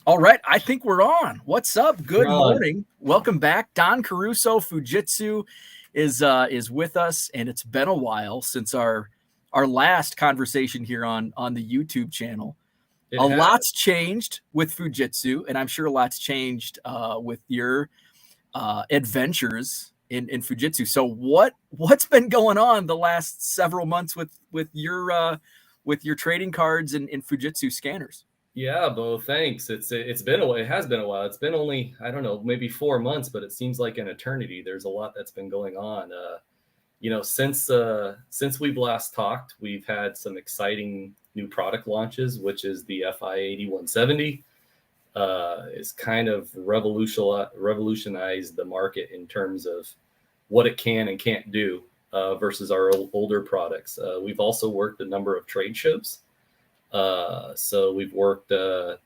All right, I think we're on. What's up? Good Ron. morning. Welcome back. Don Caruso, Fujitsu, is with us, and it's been a while since our last conversation here on the YouTube channel. It A has. lot's changed with Fujitsu, and I'm sure a lot's changed with your adventures in Fujitsu. So what's been going on the last several months with your trading cards and Fujitsu scanners? Yeah, Bo, thanks. It's been a while. It has been a while. It's been only, I don't know, maybe 4 months, but it seems like an eternity. There's a lot that's been going on. Since we've last talked, we've had some exciting new product launches, which is the FI 8170. Is kind of revolutionized the market in terms of what it can and can't do versus our older products. We've also worked a number of trade shows. So we've worked the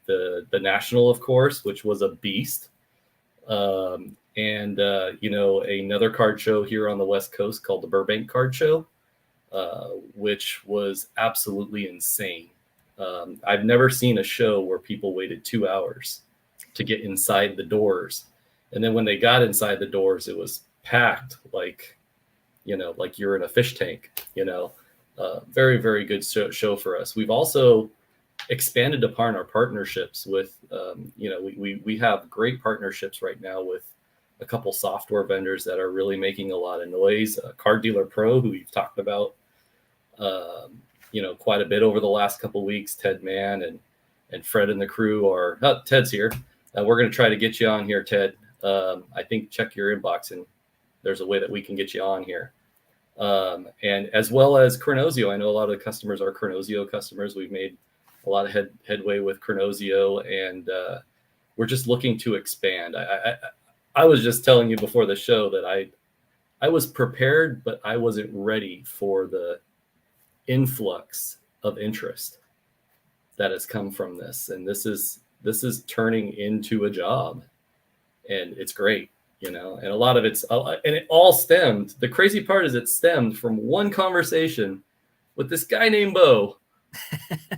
National, of course, which was a beast. And another card show here on the West Coast called the Burbank Card Show, which was absolutely insane. I've never seen a show where people waited 2 hours to get inside the doors. And then when they got inside the doors, it was packed like you're in a fish tank, very, very good show for us. We've also expanded upon our partnerships with, we have great partnerships right now with a couple software vendors that are really making a lot of noise. Card Dealer Pro, who we've talked about, quite a bit over the last couple of weeks. Ted Mann and Fred and the crew are. Ted's here. We're going to try to get you on here, Ted. I think check your inbox and there's a way that we can get you on here. And as well as Chronosio. I know a lot of the customers are Chronosio customers. We've made a lot of headway with Chronosio, and we're just looking to expand. I was just telling you before the show that I was prepared, but I wasn't ready for the influx of interest that has come from this. And this is turning into a job, and it's great. And a lot of and it all stemmed. The crazy part is it stemmed from one conversation with this guy named Bo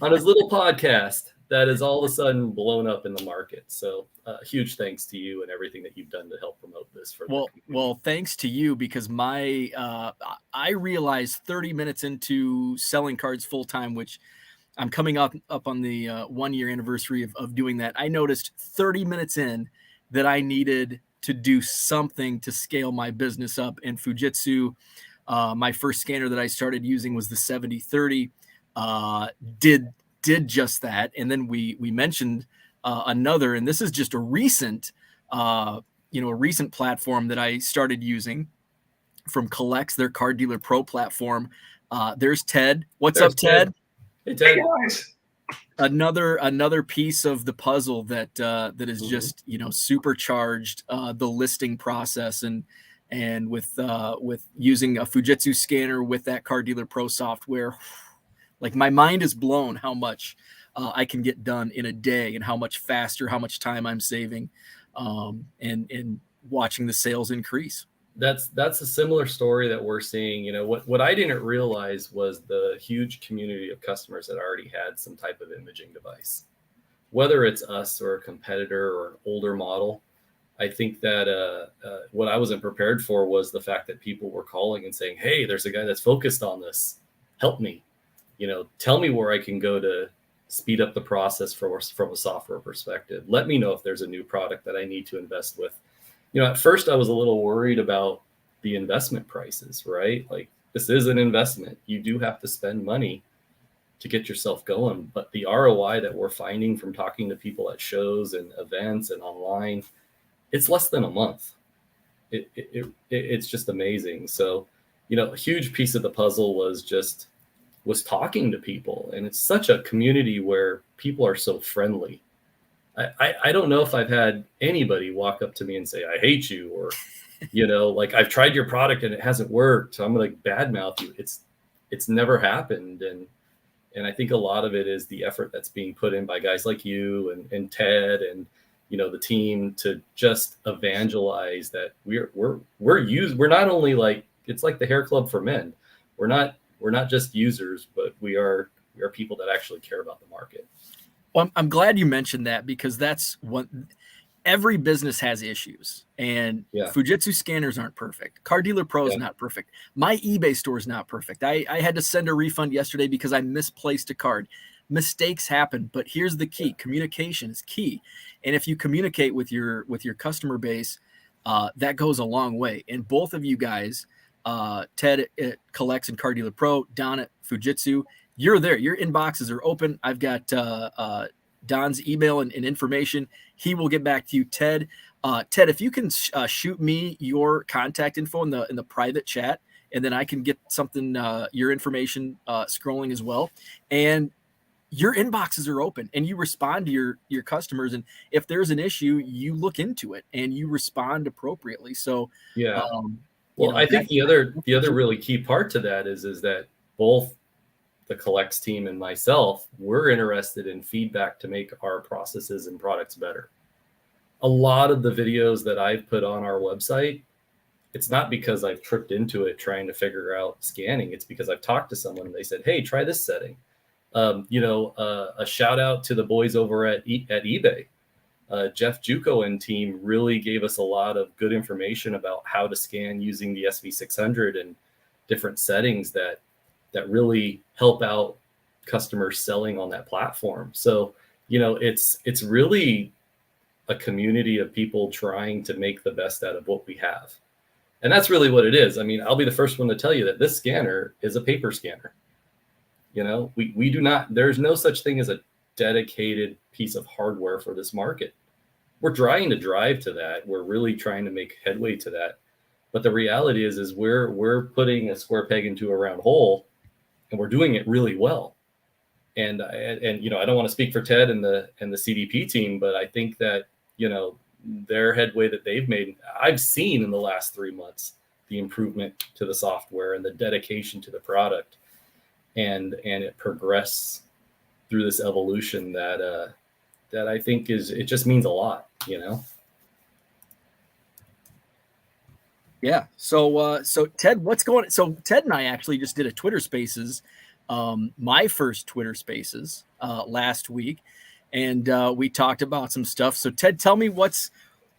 on his little podcast that is all of a sudden blown up in the market. So huge thanks to you and everything that you've done to help promote this. Well, thanks to you, because I realized 30 minutes into selling cards full time, which I'm coming up on the 1 year anniversary of doing that. I noticed 30 minutes in that I needed to do something to scale my business up. And Fujitsu, my first scanner that I started using was the 7030. Did just that. And then we mentioned another, and this is just a recent platform that I started using from Collects, their Card Dealer Pro platform. There's Ted. What's up, Ted? Hey, Ted. Another piece of the puzzle that is just supercharged the listing process, and with using a Fujitsu scanner with that Card Dealer Pro software, like my mind is blown how much I can get done in a day, and how much faster, how much time I'm saving, and watching the sales increase. That's a similar story that we're seeing. What I didn't realize was the huge community of customers that already had some type of imaging device, whether it's us or a competitor or an older model. I think that what I wasn't prepared for was the fact that people were calling and saying, hey, there's a guy that's focused on this. Help me, tell me where I can go to speed up the process from a software perspective. Let me know if there's a new product that I need to invest with. At first I was a little worried about the investment prices, right? Like, this is an investment. You do have to spend money to get yourself going. But the ROI that we're finding from talking to people at shows and events and online, it's less than a month. It's just amazing. So, a huge piece of the puzzle was talking to people. And it's such a community where people are so friendly. I don't know if I've had anybody walk up to me and say, I hate you, or, like, I've tried your product and it hasn't worked, so I'm going to badmouth you. It's never happened. And I think a lot of it is the effort that's being put in by guys like you and Ted and, the team to just evangelize that we're not only like, it's like the hair club for men. We're not just users, but we are people that actually care about the market. Well, I'm glad you mentioned that, because that's what every business has issues, and Yeah. Fujitsu scanners aren't perfect. Car Dealer Pro is Yeah. not perfect. My eBay store is not perfect. I had to send a refund yesterday because I misplaced a card. Mistakes happen, but here's the key: communication is key. And if you communicate with your customer base, that goes a long way. And both of you guys, Ted at Collects and Car Dealer Pro, Don at Fujitsu, you're there. Your inboxes are open. I've got Don's email and information. He will get back to you, Ted. Ted, if you can shoot me your contact info in the private chat, and then I can get something, your information scrolling as well. And your inboxes are open, and you respond to your customers. And if there's an issue, you look into it and you respond appropriately. So, Yeah. you Well, know, I think the other that's really key part to that is that both the Collects team and myself, we're interested in feedback to make our processes and products better. A lot of the videos that I've put on our website, it's not because I've tripped into it trying to figure out scanning. It's because I've talked to someone and they said, "Hey, try this setting." A shout out to the boys over at eBay. Jeff Juco and team really gave us a lot of good information about how to scan using the SV600 and different settings that really help out customers selling on that platform. So, it's really a community of people trying to make the best out of what we have. And that's really what it is. I mean, I'll be the first one to tell you that this scanner is a paper scanner. We do not, there's no such thing as a dedicated piece of hardware for this market. We're trying to drive to that. We're really trying to make headway to that. But the reality is we're putting a square peg into a round hole, and we're doing it really well. And I don't want to speak for Ted and the CDP team, but I think that, their headway that they've made, I've seen in the last 3 months, the improvement to the software and the dedication to the product, and it progressed through this evolution that I think it just means a lot, Yeah. So Ted, what's going? So Ted and I actually just did a Twitter Spaces, my first Twitter Spaces last week, and we talked about some stuff. So Ted, tell me what's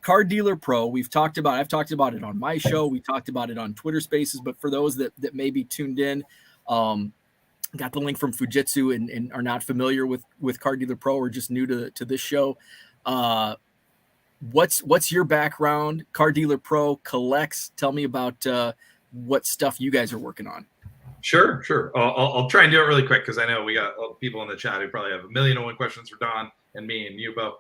Car Dealer Pro. I've talked about it on my show. We talked about it on Twitter Spaces, but for those that may be tuned in, got the link from Fujitsu and are not familiar with Car Dealer Pro or just new to this show. What's your background? Car Dealer Pro, Collects. Tell me about what stuff you guys are working on. Sure. I'll try and do it really quick because I know we got people in the chat who probably have 1,000,001 questions for Don and me and you, Bo.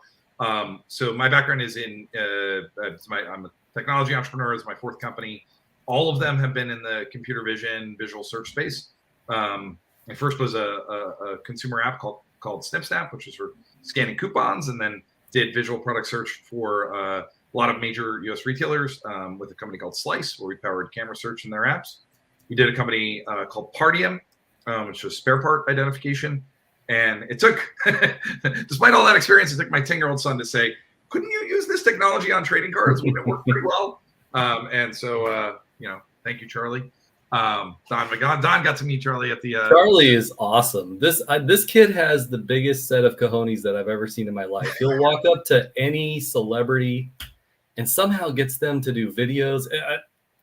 So my background is in I'm a technology entrepreneur. It's my fourth company. All of them have been in the computer vision, visual search space. My first was a consumer app called SnipSnap, which is for scanning coupons, and then did visual product search for a lot of major US retailers with a company called Slice, where we powered camera search in their apps. We did a company called Partium, which was spare part identification. And it took, despite all that experience, it took my 10-year-old son to say, "Couldn't you use this technology on trading cards? Would it work pretty well?" And so, thank you, Charlie. Don got to meet Charlie at the. Charlie is awesome. This kid has the biggest set of cojones that I've ever seen in my life. He'll walk up to any celebrity and somehow gets them to do videos.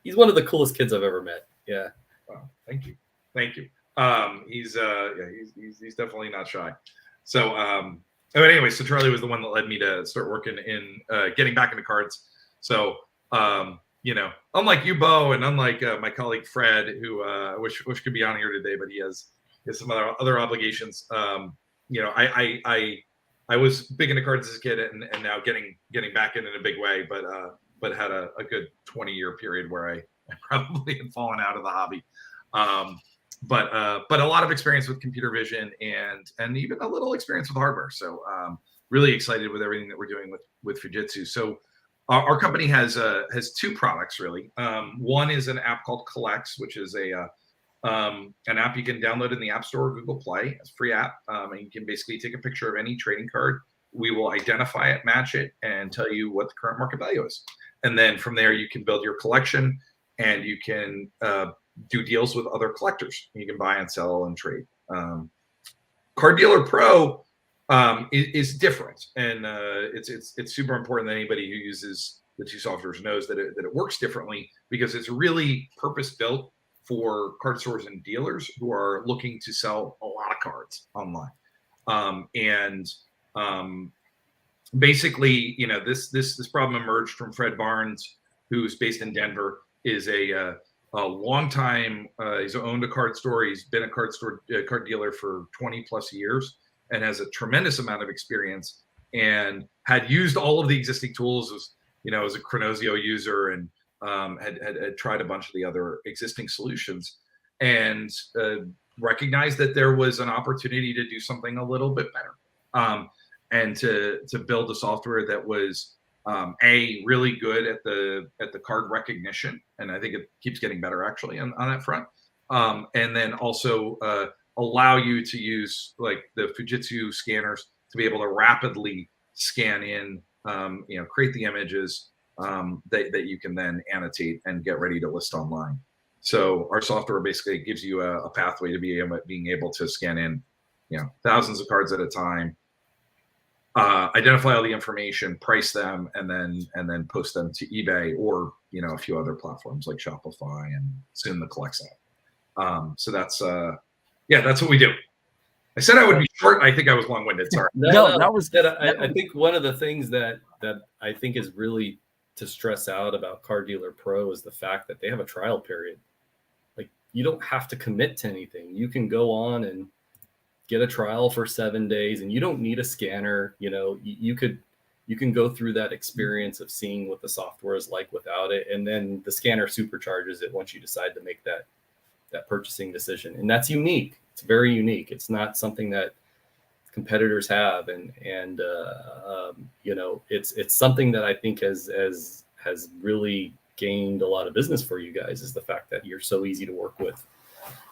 He's one of the coolest kids I've ever met. Yeah. Wow, thank you. He's definitely not shy. So, but anyway, so Charlie was the one that led me to start working in getting back into cards. So, unlike you, Bo, and unlike my colleague Fred, who I wish could be on here today, but he has some other obligations. I was big into cards as a kid, and now getting back in a big way, but had a good 20-year period where I probably had fallen out of the hobby. But a lot of experience with computer vision and even a little experience with hardware. So really excited with everything that we're doing with Fujitsu. So our company has two products really. One is an app called Collects, which is an app you can download in the App Store or Google Play. It's a free app, and you can basically take a picture of any trading card. We will identify it, match it, and tell you what the current market value is. And then from there, you can build your collection, and you can do deals with other collectors. You can buy and sell and trade. Car Dealer Pro is different, and it's super important that anybody who uses the two softwares knows that it works differently, because it's really purpose built for card stores and dealers who are looking to sell a lot of cards online. Basically, this problem emerged from Fred Barnes, who's based in Denver, is a long time. He's owned a card store. He's been a card dealer for 20 plus years, and has a tremendous amount of experience, and had used all of the existing tools. As a Chronosio user, and had tried a bunch of the other existing solutions, and recognized that there was an opportunity to do something a little bit better, and to build a software that was really good at the card recognition, and I think it keeps getting better actually on that front, and then also allow you to use like the Fujitsu scanners to be able to rapidly scan in, create the images that you can then annotate and get ready to list online. So our software basically gives you a pathway to being able to scan in, thousands of cards at a time, identify all the information, price them, and then post them to eBay or a few other platforms like Shopify, and soon the Collect app. So that's what we do. I said I would be short. I think I was long-winded. Sorry. No, that was good. I think one of the things that I think is really to stress out about Car Dealer Pro is the fact that they have a trial period. Like, you don't have to commit to anything. You can go on and get a trial for 7 days, and you don't need a scanner. You can go through that experience of seeing what the software is like without it, and then the scanner supercharges it once you decide to make that purchasing decision. And that's unique. It's very unique. It's not something that competitors have, and it's something that I think has really gained a lot of business for you guys, is the fact that you're so easy to work with,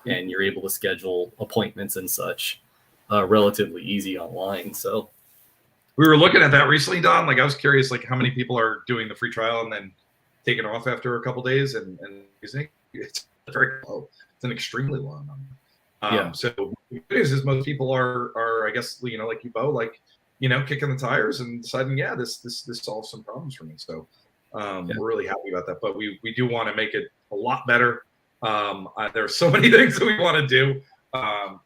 and you're able to schedule appointments and such relatively easy online. So we were looking at that recently, Don. Like, I was curious, like, how many people are doing the free trial and then taking off after a couple days and using it. It's very low. It's an extremely low number. So the good news is most people are I guess, like you, Bo, like, kicking the tires and deciding, this solves some problems for me. So we're really happy about that. But we do want to make it a lot better. There are so many things that we want to do.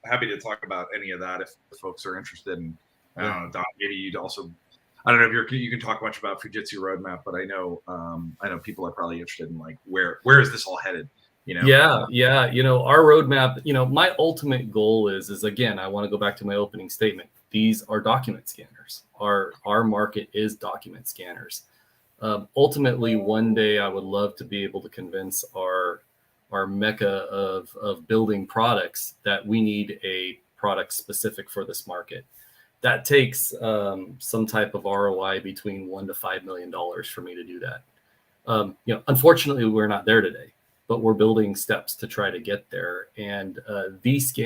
Happy to talk about any of that if folks are interested. And I don't know, Don, maybe you'd also, I don't know if you can talk much about Fujitsu roadmap, but I know people are probably interested in, like, where is this all headed? Our roadmap, my ultimate goal is again, I want to go back to my opening statement. These are document scanners. Our market is document scanners. Ultimately, one day I would love to be able to convince our mecca of building products that we need a product specific for this market. That takes some type of ROI between $1 to $5 million for me to do that. Unfortunately, we're not there today, but we're building steps to try to get there. And this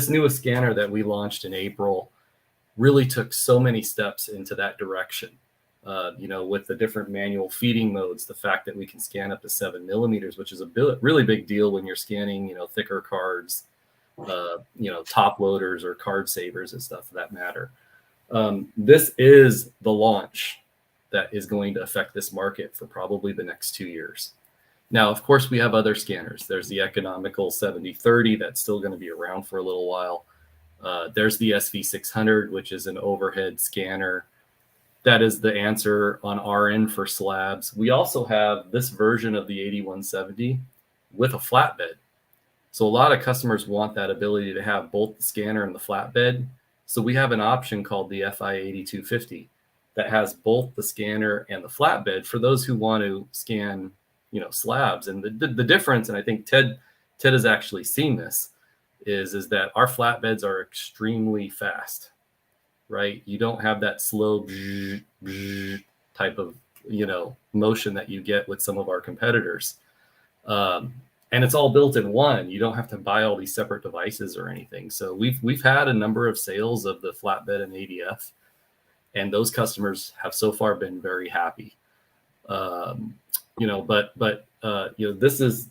newest scanner that we launched in April really took so many steps into that direction. With the different manual feeding modes, the fact that we can scan up to 7 millimeters, which is a really big deal when you're scanning, thicker cards, top loaders or card savers and stuff for that matter. This is the launch that is going to affect this market for probably the next 2 years. Now, of course, we have other scanners. There's the economical 7030 that's still going to be around for a little while. There's the SV600, which is an overhead scanner. That is the answer on our end for slabs. We also have this version of the 8170 with a flatbed. So a lot of customers want that ability to have both the scanner and the flatbed. So we have an option called the FI8250 that has both the scanner and the flatbed for those who want to scan, slabs. And the difference, and I think Ted has actually seen this, is that our flatbeds are extremely fast. Right? You don't have that slow type of, motion that you get with some of our competitors. And it's all built in one. You don't have to buy all these separate devices or anything. So we've had a number of sales of the flatbed and ADF, and those customers have so far been very happy. This is,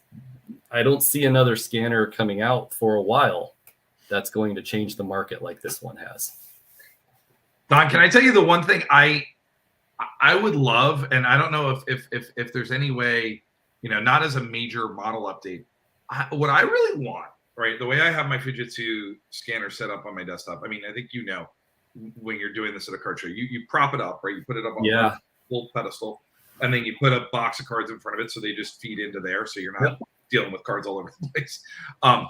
I don't see another scanner coming out for a while that's going to change the market like this one has. Don, can I tell you the one thing I would love, and I don't know if there's any way, not as a major model update, what I really want, right? The way I have my Fujitsu scanner set up on my desktop. I mean, I think when you're doing this at a card show, you prop it up, right? You put it up on a full pedestal, and then you put a box of cards in front of it, so they just feed into there, so you're not dealing with cards all over the place. And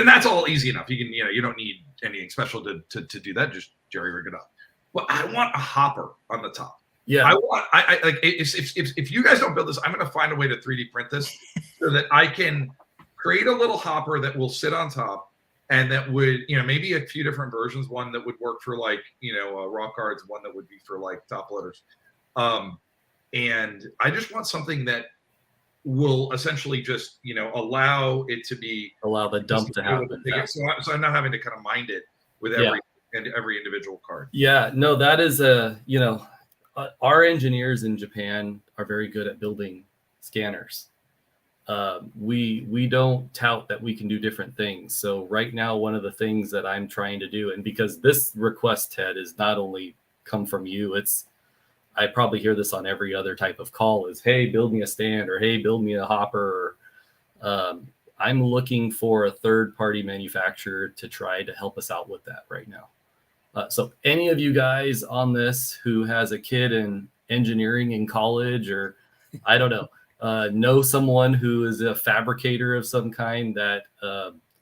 that's all easy enough. You can, you don't need anything special to do that. Just jerry rig it up. But I want a hopper on the top. Yeah. I like if you guys don't build this, I'm going to find a way to 3D print this so that I can create a little hopper that will sit on top, and that would, maybe a few different versions. One that would work for like, raw cards. One that would be for like top loaders. And I just want something that will essentially just, allow the dump to happen. So I'm not having to kind of mind it with every individual card. Yeah, no, that is our engineers in Japan are very good at building scanners. We don't tout that we can do different things. So right now, one of the things that I'm trying to do, and because this request, Ted, is not only come from you, I probably hear this on every other type of call is, hey, build me a stand, or hey, build me a hopper. I'm looking for a third-party manufacturer to try to help us out with that right now. So any of you guys on this who has a kid in engineering in college, or I don't know someone who is a fabricator of some kind that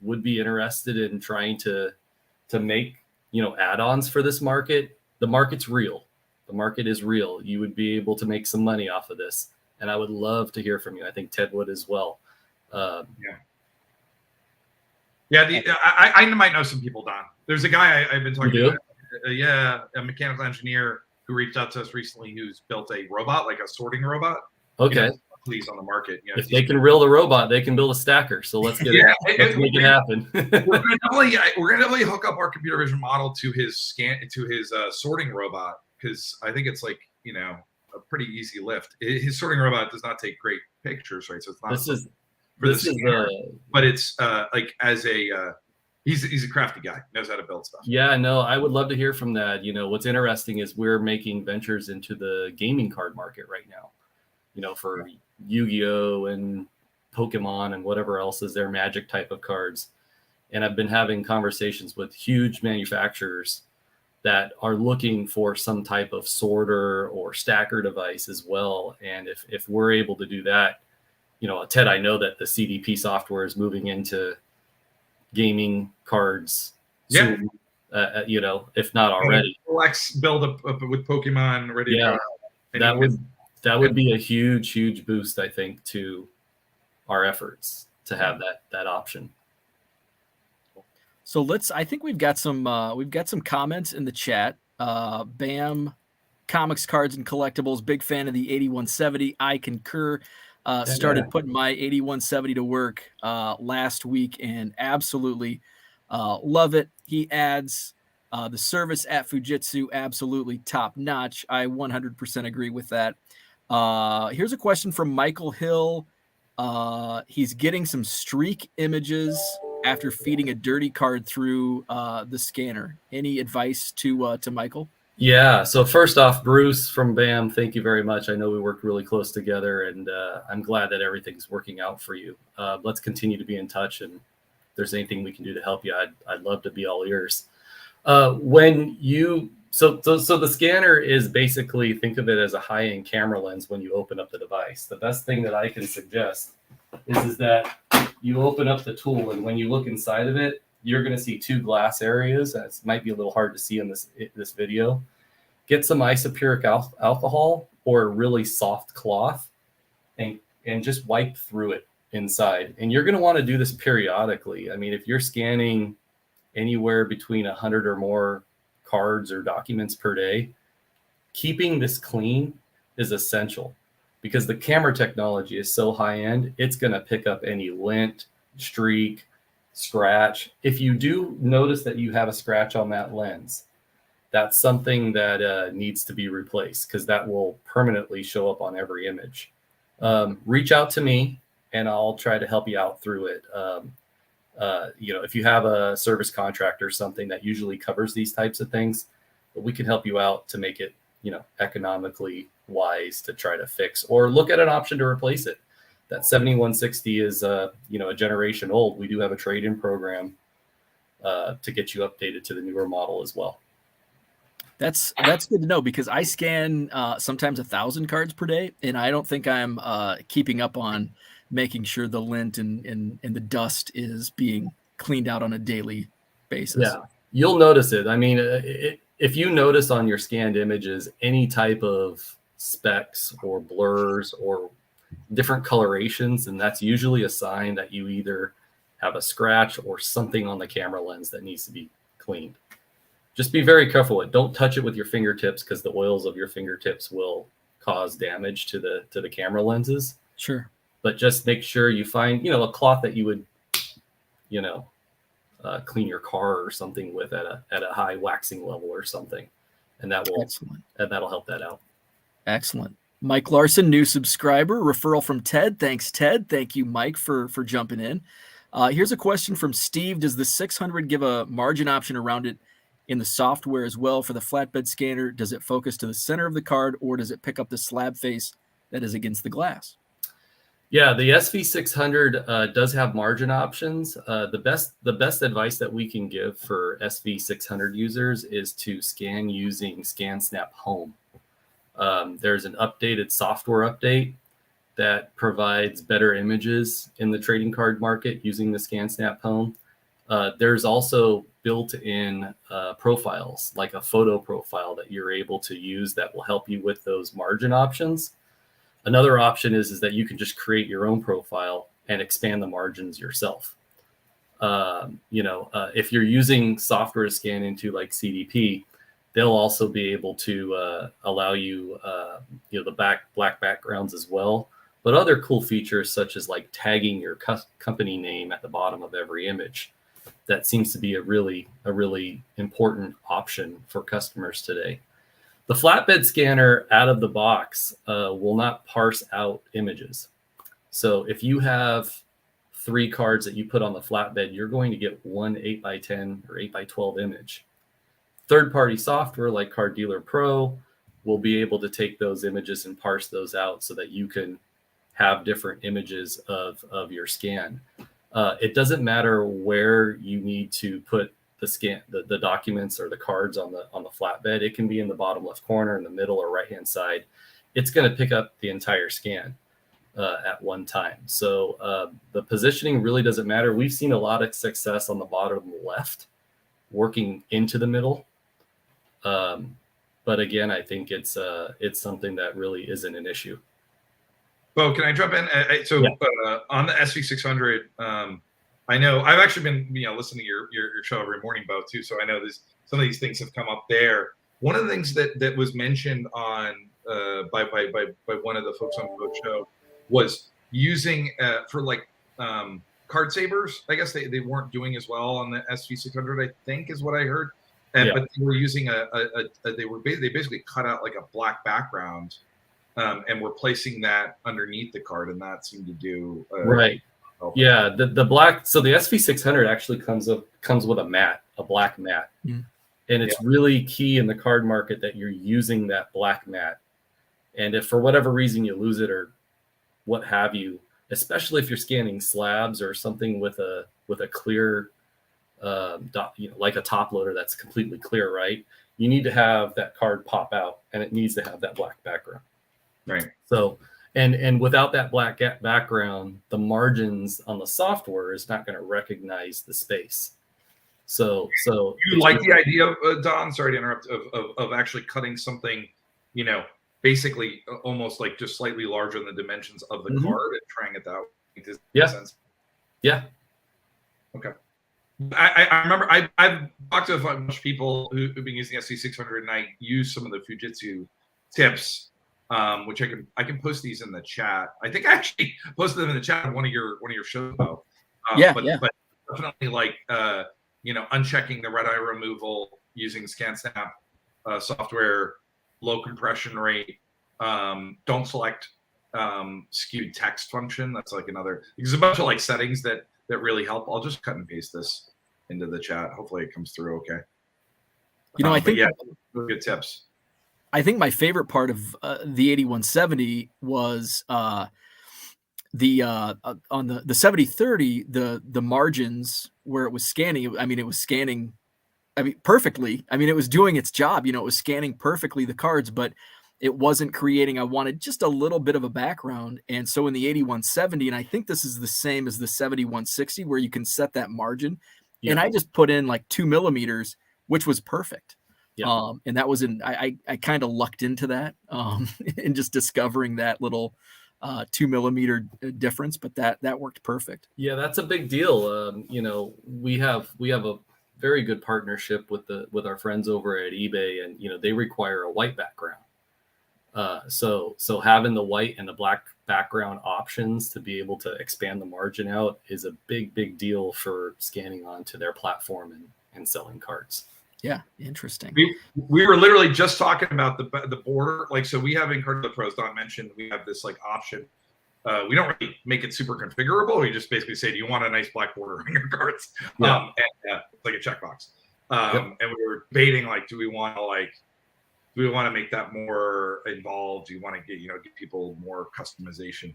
would be interested in trying to make, add-ons for this market, the market's real. The market is real. You would be able to make some money off of this. And I would love to hear from you. I think Ted would as well. I might know some people, Don. There's a guy I've been talking to. A mechanical engineer who reached out to us recently who's built a robot, like a sorting robot. Okay. Please on the market. If they can reel the robot, they can build a stacker. So let's get let's make it happen. We're gonna definitely hook up our computer vision model to his sorting robot, because I think it's like, a pretty easy lift. His sorting robot does not take great pictures, right? So it's not but it's like as a he's a crafty guy, knows how to build stuff. Yeah, no, I would love to hear from that. What's interesting is we're making ventures into the gaming card market right now. For Yu-Gi-Oh and Pokemon and whatever else is their Magic type of cards. And I've been having conversations with huge manufacturers that are looking for some type of sorter or stacker device as well. And if we're able to do that, Ted, I know that the CDP software is moving into gaming cards soon, if not already. Flex build up with Pokemon ready. Yeah, that would be a huge boost, I think, to our efforts to have that option. So I think we've got some comments in the chat. Bam, Comics, Cards, and Collectibles, big fan of the 8170. I concur. Started putting my 8170 to work last week and absolutely love it. He adds, the service at Fujitsu, absolutely top notch. I 100% agree with that. Here's a question from Michael Hill. He's getting some streak images after feeding a dirty card through the scanner. Any advice to Michael? Yeah. So first off, Bruce from BAM, thank you very much. I know we worked really close together, and I'm glad that everything's working out for you. Let's continue to be in touch, and if there's anything we can do to help you, I'd love to be all ears. So the scanner is basically, think of it as a high-end camera lens when you open up the device. The best thing that I can suggest is that you open up the tool, and when you look inside of it, you're going to see two glass areas. It might be a little hard to see in this video. Get some isopuric alcohol or a really soft cloth and just wipe through it inside. And you're going to want to do this periodically. I mean, if you're scanning anywhere between 100 or more cards or documents per day, keeping this clean is essential, because the camera technology is so high end, it's going to pick up any lint, streak, scratch. If you do notice that you have a scratch on that lens, that's something that needs to be replaced, because that will permanently show up on every image. Reach out to me and I'll try to help you out through it. If you have a service contract or something that usually covers these types of things, but we can help you out to make it, economically wise to try to fix, or look at an option to replace it. That 7160 is, a generation old. We do have a trade-in program to get you updated to the newer model as well. That's good to know, because I scan sometimes 1,000 cards per day, and I don't think I'm keeping up on making sure the lint and the dust is being cleaned out on a daily basis. Yeah, you'll notice it. I mean, if you notice on your scanned images any type of specks or blurs or different colorations, and that's usually a sign that you either have a scratch or something on the camera lens that needs to be cleaned. Just be very careful. Don't touch it with your fingertips, because the oils of your fingertips will cause damage to the camera lenses. Sure. But just make sure you find, a cloth that you would, clean your car or something with at a high waxing level or something, and that'll help that out. Excellent. Mike Larson, new subscriber, referral from Ted. Thanks, Ted. Thank you, Mike, for jumping in. Here's a question from Steve. Does the 600 give a margin option around it in the software as well for the flatbed scanner? Does it focus to the center of the card, or does it pick up the slab face that is against the glass? Yeah, the SV600 does have margin options. The best advice that we can give for SV600 users is to scan using ScanSnap Home. There's an updated software update that provides better images in the trading card market using the ScanSnap Home. There's also built-in profiles, like a photo profile that you're able to use that will help you with those margin options. Another option is that you can just create your own profile and expand the margins yourself. If you're using software to scan into like CDP, they'll also be able to allow you, the black backgrounds as well. But other cool features such as like tagging your company name at the bottom of every image, that seems to be a really important option for customers today. The flatbed scanner out of the box will not parse out images. So if you have 3 cards that you put on the flatbed, you're going to get one 8x10 or 8x12 image. Third-party software like Card Dealer Pro will be able to take those images and parse those out so that you can have different images of your scan. It doesn't matter where you need to put the documents or the cards on the flatbed. It can be in the bottom left corner, in the middle, or right hand side. It's going to pick up the entire scan at one time. So the positioning really doesn't matter. We've seen a lot of success on the bottom left, working into the middle. But again, I think it's something that really isn't an issue. Bo, can I jump in? On the SV600, I know I've actually been listening to your show every morning, Bo, too. So I know some of these things have come up there. One of the things that was mentioned on by one of the folks on the show was using for like card savers. I guess they weren't doing as well on the SV600, I think, is what I heard. But they were using they basically cut out like a black background and were placing that underneath the card, and that seemed to do right. Yeah, the black. So the SV600 actually comes with a black mat, and it's really key in the card market that you're using that black mat. And if for whatever reason you lose it or what have you, especially if you're scanning slabs or something with a clear, like a top loader that's completely clear, right? You need to have that card pop out, and it needs to have that black background. Right. So. And without that black background, the margins on the software is not going to recognize the space. So you like the idea, Don? Sorry to interrupt. Of actually cutting something, basically almost like just slightly larger than the dimensions of the card and trying it out. Does that make sense? Yeah. Okay. I remember I've talked to a bunch of people who've been using SV600, and I use some of the Fujitsu tips. Which I can post these in the chat. I think I actually posted them in the chat on one of your shows. But definitely like unchecking the red eye removal using ScanSnap software, low compression rate. Don't select skewed text function. That's like another. There's a bunch of like settings that really help. I'll just cut and paste this into the chat. Hopefully it comes through okay. I think yeah, good tips. I think my favorite part of the 8170 was on the 7030, the margins where it was scanning. I mean, it was scanning, perfectly. I mean, it was doing its job. It was scanning perfectly the cards, but it wasn't creating. I wanted just a little bit of a background, and so in the 8170, and I think this is the same as the 7160, where you can set that margin, and I just put in like 2 millimeters, which was perfect. Yeah. And that was I kind of lucked into that, in just discovering that little 2 millimeter difference, but that worked perfect. Yeah, that's a big deal. We have a very good partnership with our friends over at eBay, and they require a white background. So having the white and the black background options to be able to expand the margin out is a big deal for scanning onto their platform and selling cards. Yeah, interesting. We were literally just talking about the border. Like, so we have in Card Dealer Pros, Don mentioned, we have this like option. We don't really make it super configurable. We just basically say, do you want a nice black border on your cards? Yeah. It's like a checkbox. And we were debating, like, do we want to make that more involved? Do you want to give people more customization?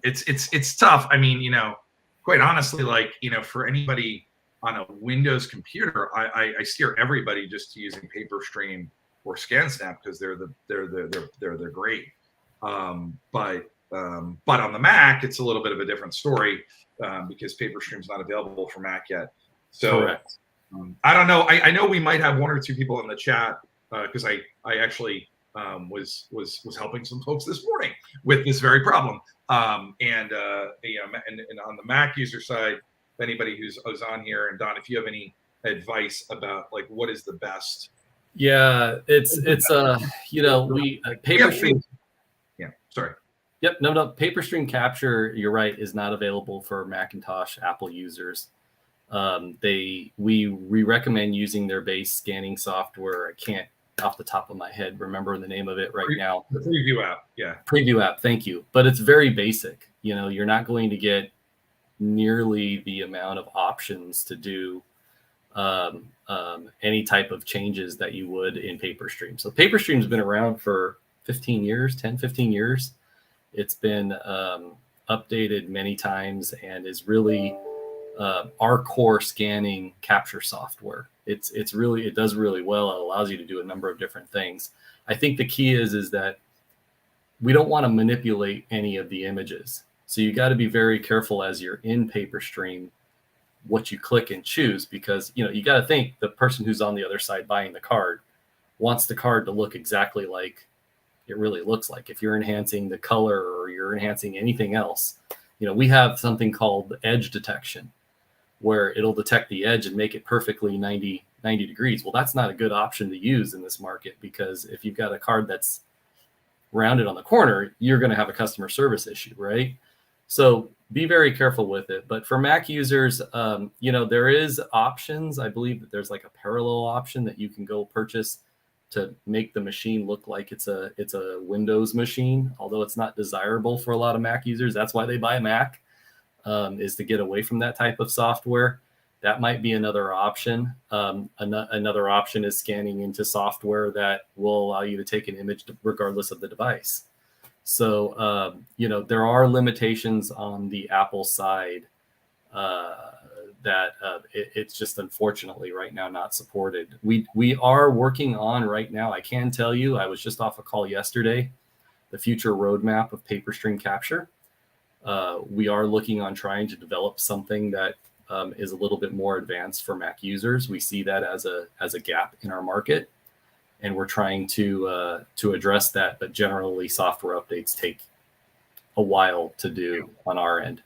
It's tough. I mean, quite honestly, like, for anybody on a Windows computer, I steer everybody just to using PaperStream or ScanSnap because they're great. But on the Mac, it's a little bit of a different story because PaperStream's not available for Mac yet. So correct. I don't know. I know we might have 1 or 2 people in the chat because I actually was helping some folks this morning with this very problem. And on the Mac user side, anybody who's on here, and Don, if you have any advice about like what is the best. Yeah, it's PaperStream. Yeah, sorry. Yep, no, PaperStream Capture, you're right, is not available for Macintosh Apple users. We recommend using their base scanning software. I can't off the top of my head remember the name of it right now. The Preview app, yeah. Preview app, thank you. But it's very basic. You're not going to get nearly the amount of options to do any type of changes that you would in PaperStream. So PaperStream's been around for 15 years. It's been updated many times and is really our core scanning capture software. It does really well. It allows you to do a number of different things. I think the key is that we don't want to manipulate any of the images. So you got to be very careful as you're in PaperStream what you click and choose, because you got to think the person who's on the other side buying the card wants the card to look exactly like it really looks like. If you're enhancing the color or you're enhancing anything else, we have something called edge detection, where it'll detect the edge and make it perfectly 90 degrees. Well, that's not a good option to use in this market, because if you've got a card that's rounded on the corner, you're going to have a customer service issue, right? So be very careful with it. But for Mac users, there is options. I believe that there's like a parallel option that you can go purchase to make the machine look like it's a Windows machine, although it's not desirable for a lot of Mac users. That's why they buy a Mac, is to get away from that type of software. That might be another option. Another option is scanning into software that will allow you to take an image regardless of the device. So, there are limitations on the Apple side that it's just unfortunately right now not supported. We are working on right now. I can tell you, I was just off a call yesterday, the future roadmap of PaperStream Capture. We are looking on trying to develop something that is a little bit more advanced for Mac users. We see that as a gap in our market, and we're trying to address that. But generally, software updates take a while to do on our end.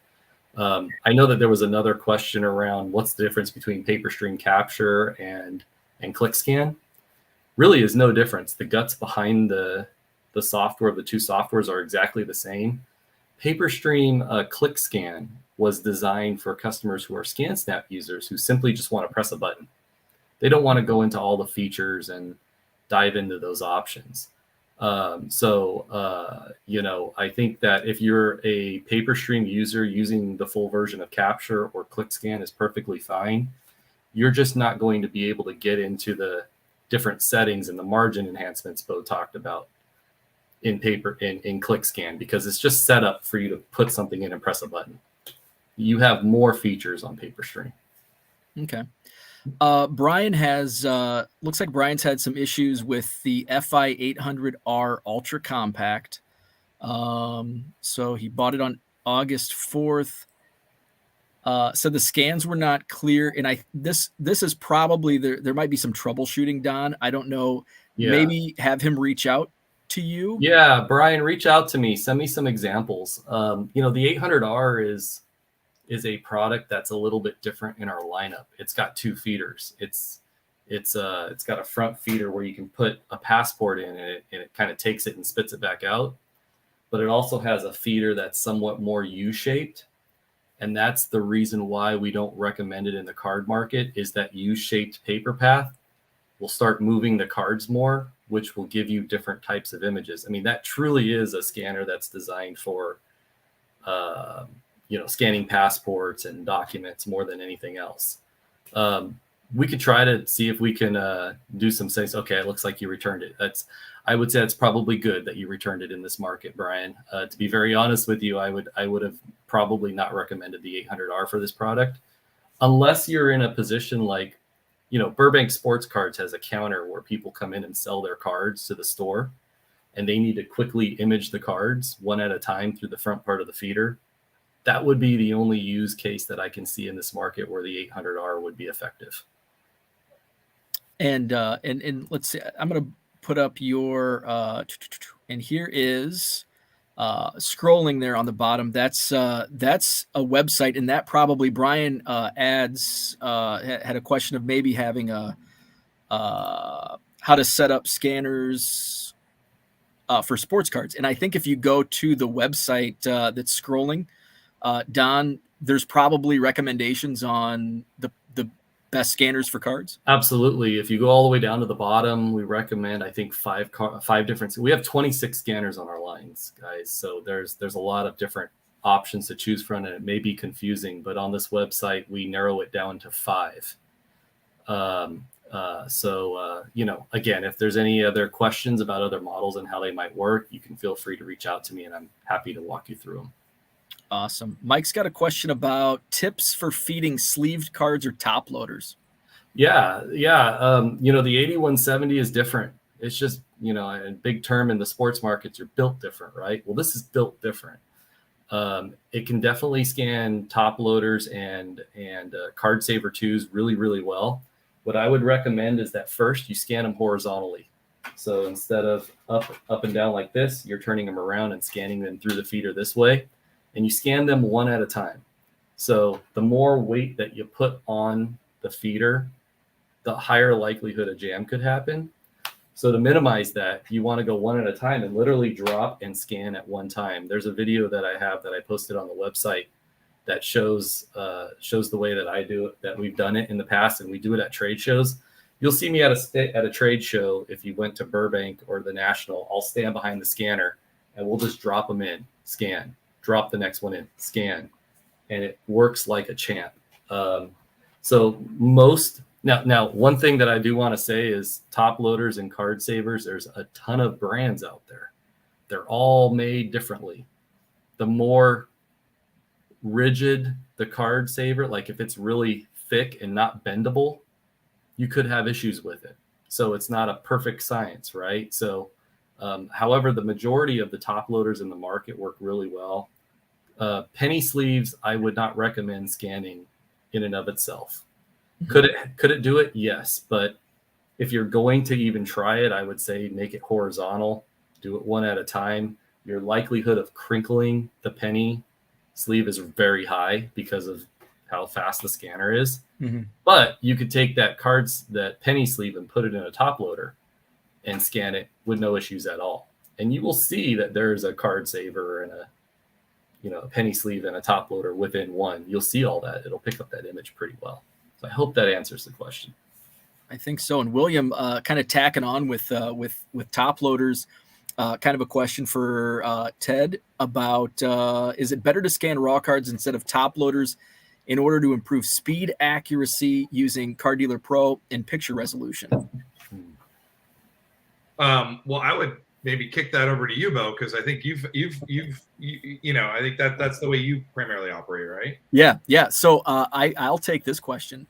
I know that there was another question around what's the difference between PaperStream Capture and ClickScan. Really is no difference. The guts behind the software, the two softwares are exactly the same. PaperStream ClickScan was designed for customers who are ScanSnap users who simply just want to press a button. They don't want to go into all the features and dive into those options. I think that if you're a PaperStream user, using the full version of Capture or ClickScan is perfectly fine. You're just not going to be able to get into the different settings and the margin enhancements Bo talked about in ClickScan, because it's just set up for you to put something in and press a button. You have more features on PaperStream. Okay. Brian has, looks like Brian's had some issues with the FI 800R Ultra Compact. So he bought it on August 4th. So the scans were not clear, and this is probably there might be some troubleshooting, Don. I don't know. Yeah. Maybe have him reach out to you. Yeah, Brian, reach out to me. Send me some examples. The 800R is a product that's a little bit different in our lineup. It's got 2 feeders. It's got a front feeder where you can put a passport in, and it kind of takes it and spits it back out. But it also has a feeder that's somewhat more U-shaped. And that's the reason why we don't recommend it in the card market, is that U-shaped paper path will start moving the cards more, which will give you different types of images. I mean, that truly is a scanner that's designed for, scanning passports and documents more than anything else. We could try to see if we can do some things. Okay, it looks like you returned it. I would say it's probably good that you returned it in this market, Brian. To be very honest with you, I would have probably not recommended the 800R for this product, unless you're in a position like, Burbank Sports Cards has a counter where people come in and sell their cards to the store, and they need to quickly image the cards one at a time through the front part of the feeder. That would be the only use case that I can see in this market where the 800R would be effective. And let's see, I'm going to put up your, and here is scrolling there on the bottom. That's a website, and that probably Brian had a question of maybe having how to set up scanners for sports cards. And I think if you go to the website that's scrolling, Don, there's probably recommendations on the best scanners for cards. Absolutely. If you go all the way down to the bottom, we recommend, I think, 5 different. We have 26 scanners on our lines, guys. So there's a lot of different options to choose from, and it may be confusing, but on this website, we narrow it down to 5. Again, if there's any other questions about other models and how they might work, you can feel free to reach out to me, and I'm happy to walk you through them. Awesome. Mike's got a question about tips for feeding sleeved cards or top loaders. Yeah. The 8170 is different. It's just, a big term in the sports markets, you're built different, right? Well, this is built different. It can definitely scan top loaders and card saver 2s really, really well. What I would recommend is that first you scan them horizontally. So instead of up and down like this, you're turning them around and scanning them through the feeder this way. And you scan them one at a time. So the more weight that you put on the feeder, the higher likelihood a jam could happen. So to minimize that, you want to go one at a time and literally drop and scan at one time. There's a video that I have that I posted on the website that shows the way that I do it, that we've done it in the past, and we do it at trade shows. You'll see me at a trade show. If you went to Burbank or the National, I'll stand behind the scanner and we'll just drop them in, scan. Drop the next one in, scan, and it works like a champ. Now one thing that I do want to say is top loaders and card savers, there's a ton of brands out there. They're all made differently. The more rigid the card saver, like if it's really thick and not bendable, you could have issues with it. So it's not a perfect science, right? So however, the majority of the top loaders in the market work really well. Penny sleeves, I would not recommend scanning in and of itself. Mm-hmm. Could it do it? Yes. But if you're going to even try it, I would say make it horizontal, do it one at a time. Your likelihood of crinkling the penny sleeve is very high because of how fast the scanner is. Mm-hmm. But you could take that penny sleeve and put it in a top loader and scan it with no issues at all. And you will see that there's a card saver and a penny sleeve and a top loader within one. You'll see all that. It'll pick up that image pretty well. So I hope that answers the question. I think so. And William, kind of tacking on with top loaders, kind of a question for Ted about, is it better to scan raw cards instead of top loaders in order to improve speed accuracy using Card Dealer Pro and picture resolution? Well, I would maybe kick that over to you, Bo, because I think I think that's the way you primarily operate, right? Yeah. So I'll take this question.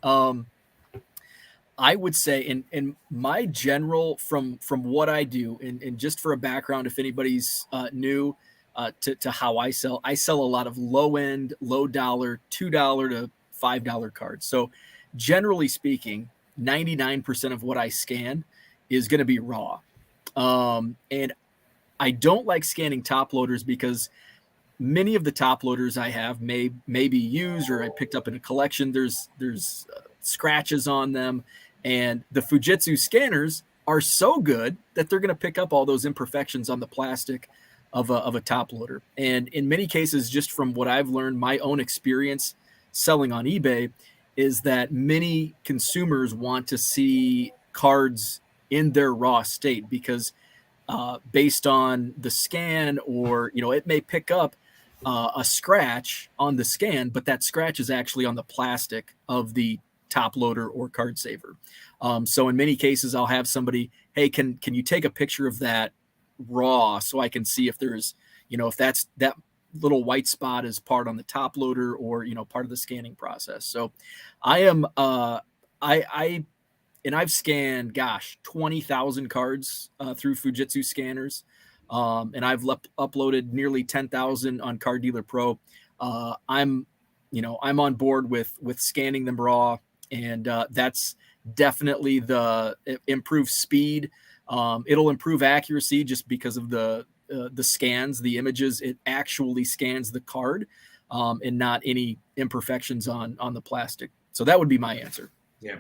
I would say in my general from what I do, and just for a background, if anybody's new to how I sell a lot of low end, low dollar, $2 to $5 cards. So generally speaking, 99% of what I scan is going to be raw. And I don't like scanning top loaders because many of the top loaders I have may be used or I picked up in a collection. There's scratches on them, and the Fujitsu scanners are so good that they're going to pick up all those imperfections on the plastic of a top loader. And in many cases, just from what I've learned, my own experience selling on eBay, is that many consumers want to see cards in their raw state because based on the scan, or it may pick up a scratch on the scan, but that scratch is actually on the plastic of the top loader or card saver. So in many cases, I'll have somebody, hey, can you take a picture of that raw so I can see if there's, if that little white spot is part on the top loader or, part of the scanning process. So I am, and I've scanned, 20,000 cards through Fujitsu scanners. And I've uploaded nearly 10,000 on Card Dealer Pro. I'm on board with scanning them raw, and that's definitely the improved speed. It'll improve accuracy just because of the scans, the images. It actually scans the card, and not any imperfections on the plastic. So that would be my answer. Yeah.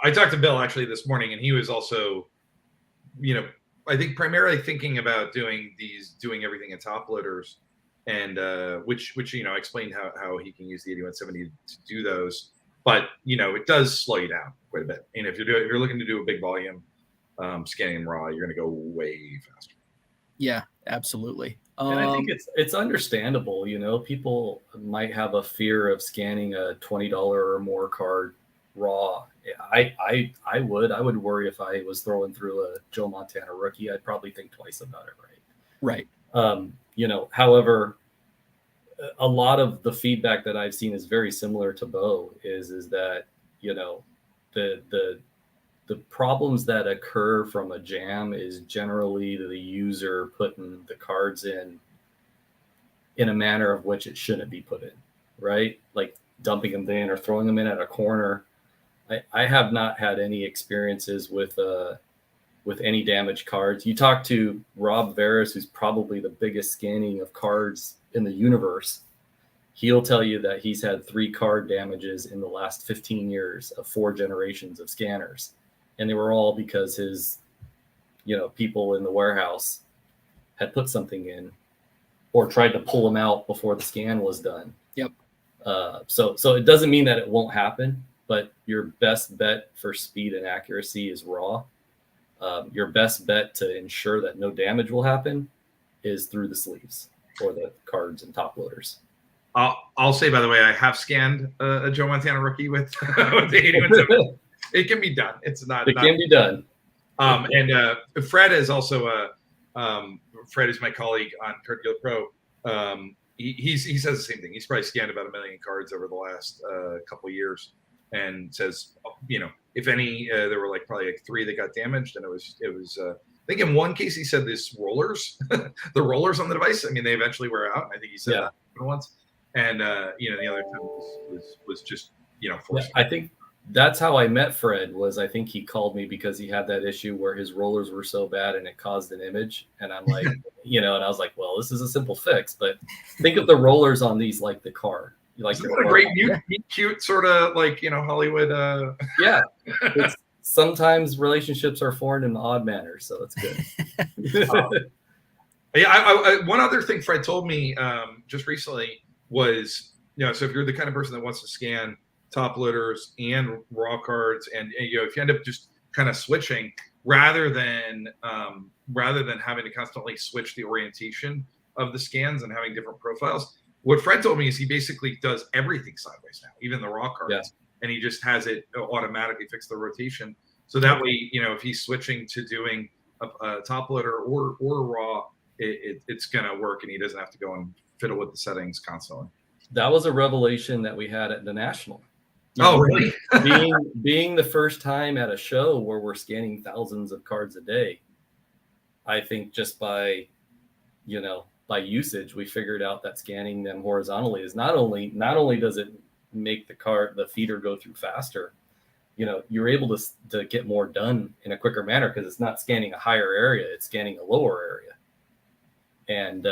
I talked to Bill actually this morning, and he was also, I think primarily thinking about doing everything in top loaders, and which explained how he can use the 8170 to do those. But it does slow you down quite a bit. And if you're looking to do a big volume scanning raw, you're going to go way faster. Yeah, absolutely. And I think it's understandable. People might have a fear of scanning a $20 or more card raw. I would worry if I was throwing through a Joe Montana rookie. I'd probably think twice about it. Right. However, a lot of the feedback that I've seen is very similar to Bo. Is that the problems that occur from a jam is generally the user putting the cards in a manner of which it shouldn't be put in, right? Like dumping them in or throwing them in at a corner. I have not had any experiences with any damaged cards. You talk to Rob Veras, who's probably the biggest scanning of cards in the universe. He'll tell you that he's had 3 card damages in the last 15 years of 4 generations of scanners. And they were all because his, people in the warehouse had put something in or tried to pull them out before the scan was done. Yep. So it doesn't mean that it won't happen, but your best bet for speed and accuracy is raw. Your best bet to ensure that no damage will happen is through the sleeves or the cards and top loaders. I'll say, by the way, I have scanned a Joe Montana rookie with the 8170. It can be done. It can be done. And Fred is also Fred is my colleague on Card Dealer Pro. He says the same thing. He's probably scanned about 1 million cards over the last couple of years, and says, if any, there were probably 3 that got damaged, and it was. I think in one case he said this rollers, the rollers on the device. I mean, they eventually wear out. I think he said that once, and the other time was just forced. I think that's how I met Fred. I think he called me because he had that issue where his rollers were so bad and it caused an image. And I'm like, and I was like, well, this is a simple fix, but think of the rollers on these like the car. Isn't that a great, cute sort of Hollywood? Yeah. Sometimes relationships are formed in odd manners, so it's good. One other thing Fred told me just recently was, so if you're the kind of person that wants to scan top loaders and raw cards, and if you end up just kind of switching rather than having to constantly switch the orientation of the scans and having different profiles, what Fred told me is he basically does everything sideways now, even the raw cards, and he just has it automatically fix the rotation. So that way, if he's switching to doing a top loader or raw, it's gonna work, and he doesn't have to go and fiddle with the settings constantly. That was a revelation that we had at the National. Really? being the first time at a show where we're scanning thousands of cards a day, I think just by usage, we figured out that scanning them horizontally is not only does it make the feeder go through faster, you're able to get more done in a quicker manner because it's not scanning a higher area, it's scanning a lower area. And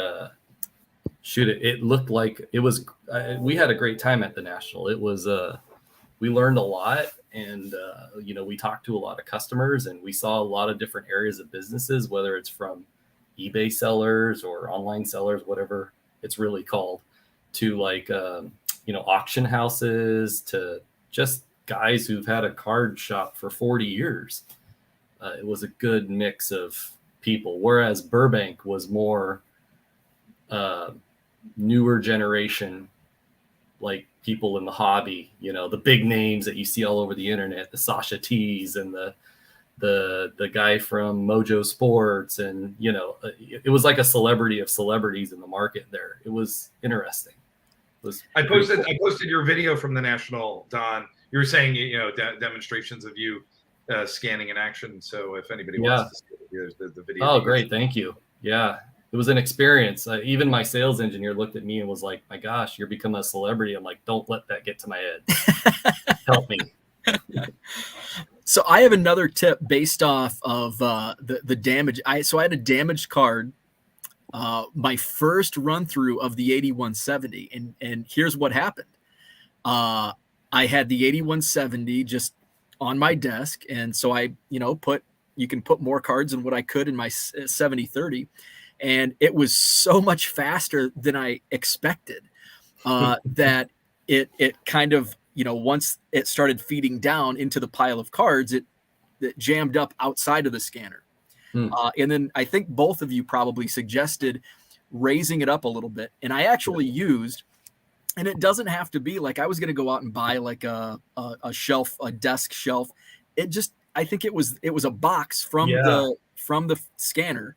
it looked like it was. We had a great time at the National. It was. We learned a lot, and we talked to a lot of customers, and we saw a lot of different areas of businesses, whether it's from eBay sellers or online sellers, whatever it's really called, to auction houses, to just guys who've had a card shop for 40 years. It was a good mix of people, whereas Burbank was more newer generation, like people in the hobby, the big names that you see all over the internet, the Sasha T's and the guy from Mojo Sports, and it was like a celebrity of celebrities in the market there. It was interesting. I posted your video from the National, Don. You were saying demonstrations of you scanning in action. So if anybody wants to see the video. Oh, great. Thank you. Yeah. It was an experience. Even my sales engineer looked at me and was like, my gosh, you're becoming a celebrity. I'm like, don't let that get to my head. Help me. So I have another tip based off of the damage. I had a damaged card, my first run through of the 8170. And here's what happened. I had the 8170 just on my desk. And so I, you can put more cards than what I could in my 7030. And it was so much faster than I expected that it kind of, once it started feeding down into the pile of cards, it jammed up outside of the scanner. And then I think both of you probably suggested raising it up a little bit. And I actually used, and it doesn't have to be like I was going to go out and buy like a shelf, a desk shelf. I think it was a box from the scanner.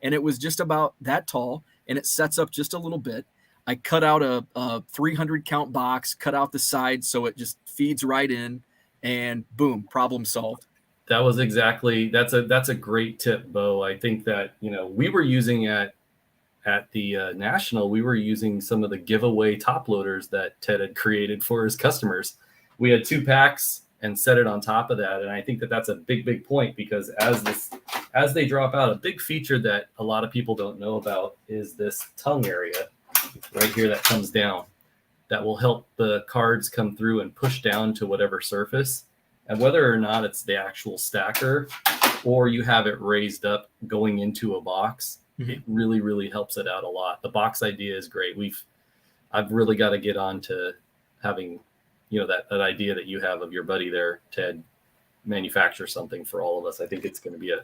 And it was just about that tall, and it sets up just a little bit. I cut out a 300 count box, cut out the sides so it just feeds right in, and boom, problem solved. That was that's a great tip, Bo. I think that we were using at the National, we were using some of the giveaway top loaders that Ted had created for his customers. We had 2 packs and set it on top of that, and I think that that's a big point, because as they drop out, a big feature that a lot of people don't know about is this tongue area right here that comes down, that will help the cards come through and push down to whatever surface. And whether or not it's the actual stacker or you have it raised up going into a box, it really, really helps it out a lot. The box idea is great. I've really got to get on to having, that idea that you have of your buddy there, Ted, manufacture something for all of us. I think it's going to be a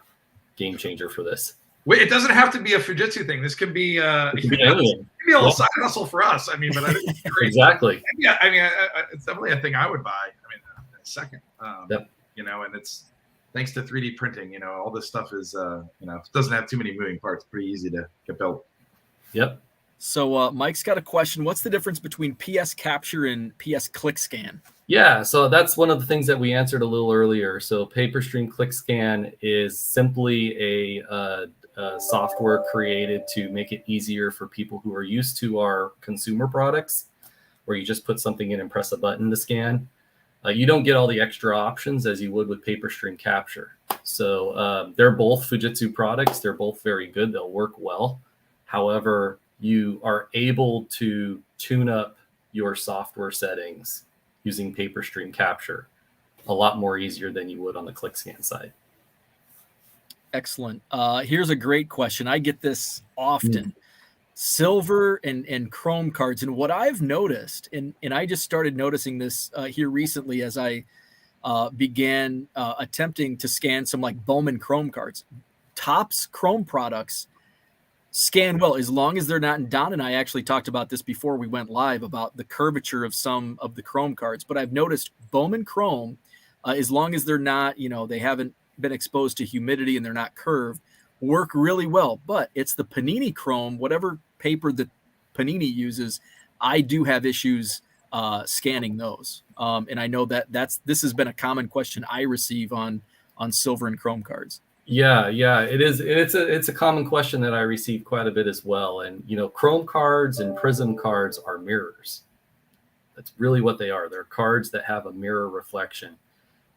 game changer for this. Wait, it doesn't have to be a Fujitsu thing. This could be a little side hustle for us. I mean, but I think it's great. Exactly. Yeah, I mean, it's definitely a thing I would buy. I mean, in a second. And it's thanks to 3D printing. All this stuff is, it doesn't have too many moving parts. Pretty easy to get built. Yep. So Mike's got a question. What's the difference between PS Capture and PS Click Scan? Yeah, so that's one of the things that we answered a little earlier. So PaperStream Click Scan is simply a software created to make it easier for people who are used to our consumer products, where you just put something in and press a button to scan. You don't get all the extra options as you would with PaperStream Capture. So they're both Fujitsu products. They're both very good. They'll work well. However, you are able to tune up your software settings using PaperStream Capture a lot more easier than you would on the ClickScan side. Excellent. Here's a great question. I get this often. Silver and chrome cards. And what I've noticed, and I just started noticing this here recently as I began attempting to scan some like Bowman chrome cards. Topps chrome products scan well, as long as they're not, and Don and I actually talked about this before we went live about the curvature of some of the chrome cards, but I've noticed Bowman chrome, as long as they're not, they haven't been exposed to humidity and they're not curved, work really well. But it's the Panini Chrome, whatever paper that Panini uses, I do have issues scanning those. And I know that this has been a common question I receive on silver and chrome cards. Yeah, it is. It's a common question that I receive quite a bit as well. And chrome cards and prism cards are mirrors. That's really what they are. They're cards that have a mirror reflection.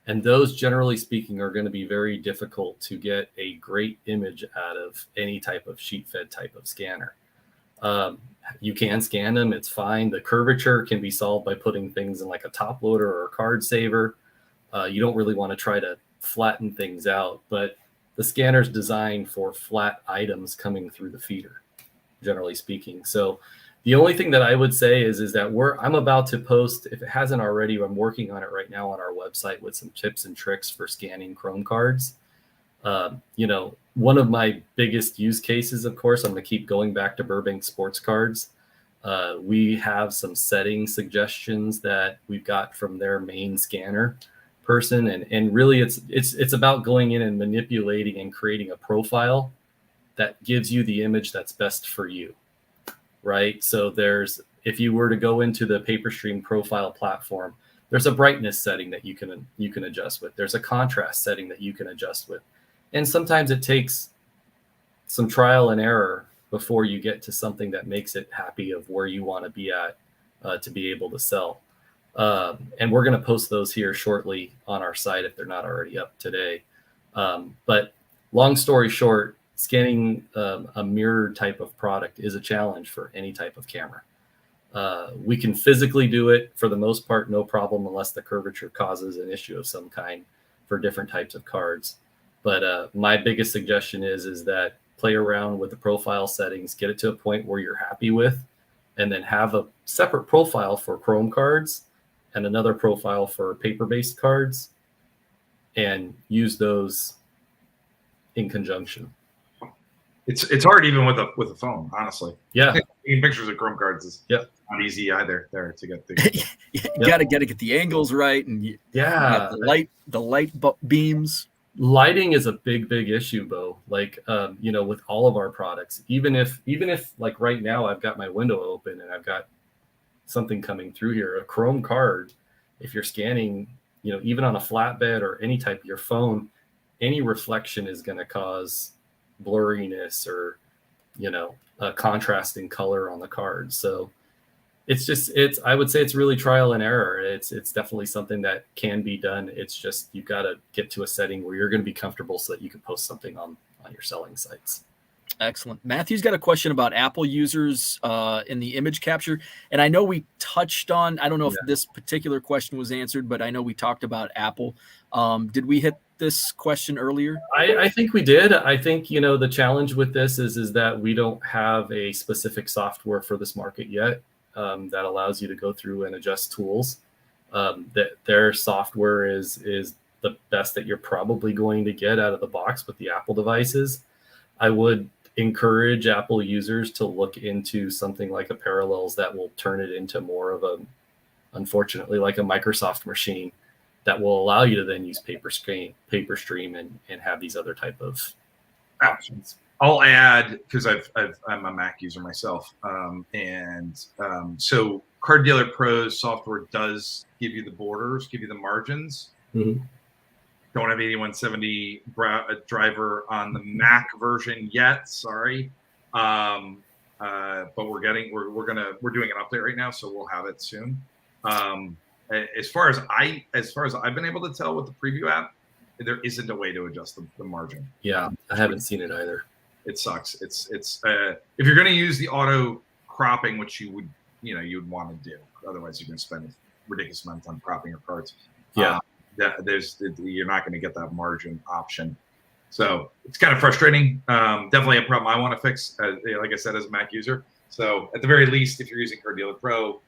And those, generally speaking, are going to be very difficult to get a great image out of any type of sheet fed type of scanner. You can scan them. It's fine. The curvature can be solved by putting things in like a top loader or a card saver. You don't really want to try to flatten things out, but the scanner's designed for flat items coming through the feeder, generally speaking. So the only thing that I would say is that I'm about to post, if it hasn't already, I'm working on it right now on our website with some tips and tricks for scanning Chrome cards. One of my biggest use cases, of course, I'm going to keep going back to Burbank sports cards. We have some setting suggestions that we've got from their main scanner person. And really it's about going in and manipulating and creating a profile that gives you the image that's best for you. Right. So if you were to go into the PaperStream profile platform, there's a brightness setting that you can adjust with. There's a contrast setting that you can adjust with. And sometimes it takes some trial and error before you get to something that makes it happy of where you want to be at to be able to sell. And we're going to post those here shortly on our site if they're not already up today. But long story short, scanning a mirror type of product is a challenge for any type of camera. We can physically do it for the most part, no problem, unless the curvature causes an issue of some kind for different types of cards. But my biggest suggestion is that play around with the profile settings, get it to a point where you're happy with, and then have a separate profile for Chrome cards and another profile for paper-based cards, and use those in conjunction. It's hard even with a phone, honestly. Yeah, taking pictures of Chrome cards is not easy either. There to get the you gotta get the angles right, and the light beams. Lighting is a big issue, Bo. Like with all of our products, even if like right now I've got my window open and I've got something coming through here, a Chrome card, if you're scanning, even on a flatbed or any type of your phone, any reflection is going to cause blurriness or a contrasting color on the card. So I would say it's really trial and error. It's definitely something that can be done. It's just you've got to get to a setting where you're going to be comfortable so that you can post something on your selling sites. Excellent. Matthew's got a question about Apple users in the image capture. And I know we touched on, I don't know if this particular question was answered, but I know we talked about Apple. Did we hit this question earlier? I think we did. I think, the challenge with this is that we don't have a specific software for this market yet that allows you to go through and adjust tools. That their software is the best that you're probably going to get out of the box with the Apple devices. I would encourage Apple users to look into something like a Parallels that will turn it into more of unfortunately, like a Microsoft machine that will allow you to then use PaperStream and have these other type of options. I'll add, because I'm a Mac user myself, so Card Dealer Pro's software does give you the borders, give you the margins. Mm-hmm. Don't have 8170 driver on the Mac version yet. Sorry, but we're doing an update right now, so we'll have it soon. As far as I've been able to tell with the preview app, there isn't a way to adjust the margin. Yeah, I haven't seen it either. It sucks. It's if you're going to use the auto cropping, which you would want to do, otherwise you're going to spend a ridiculous amount of time cropping your cards. Yeah. You're not going to get that margin option. So it's kind of frustrating. Definitely a problem I want to fix, like I said, as a Mac user. So at the very least, if you're using Card Dealer Pro,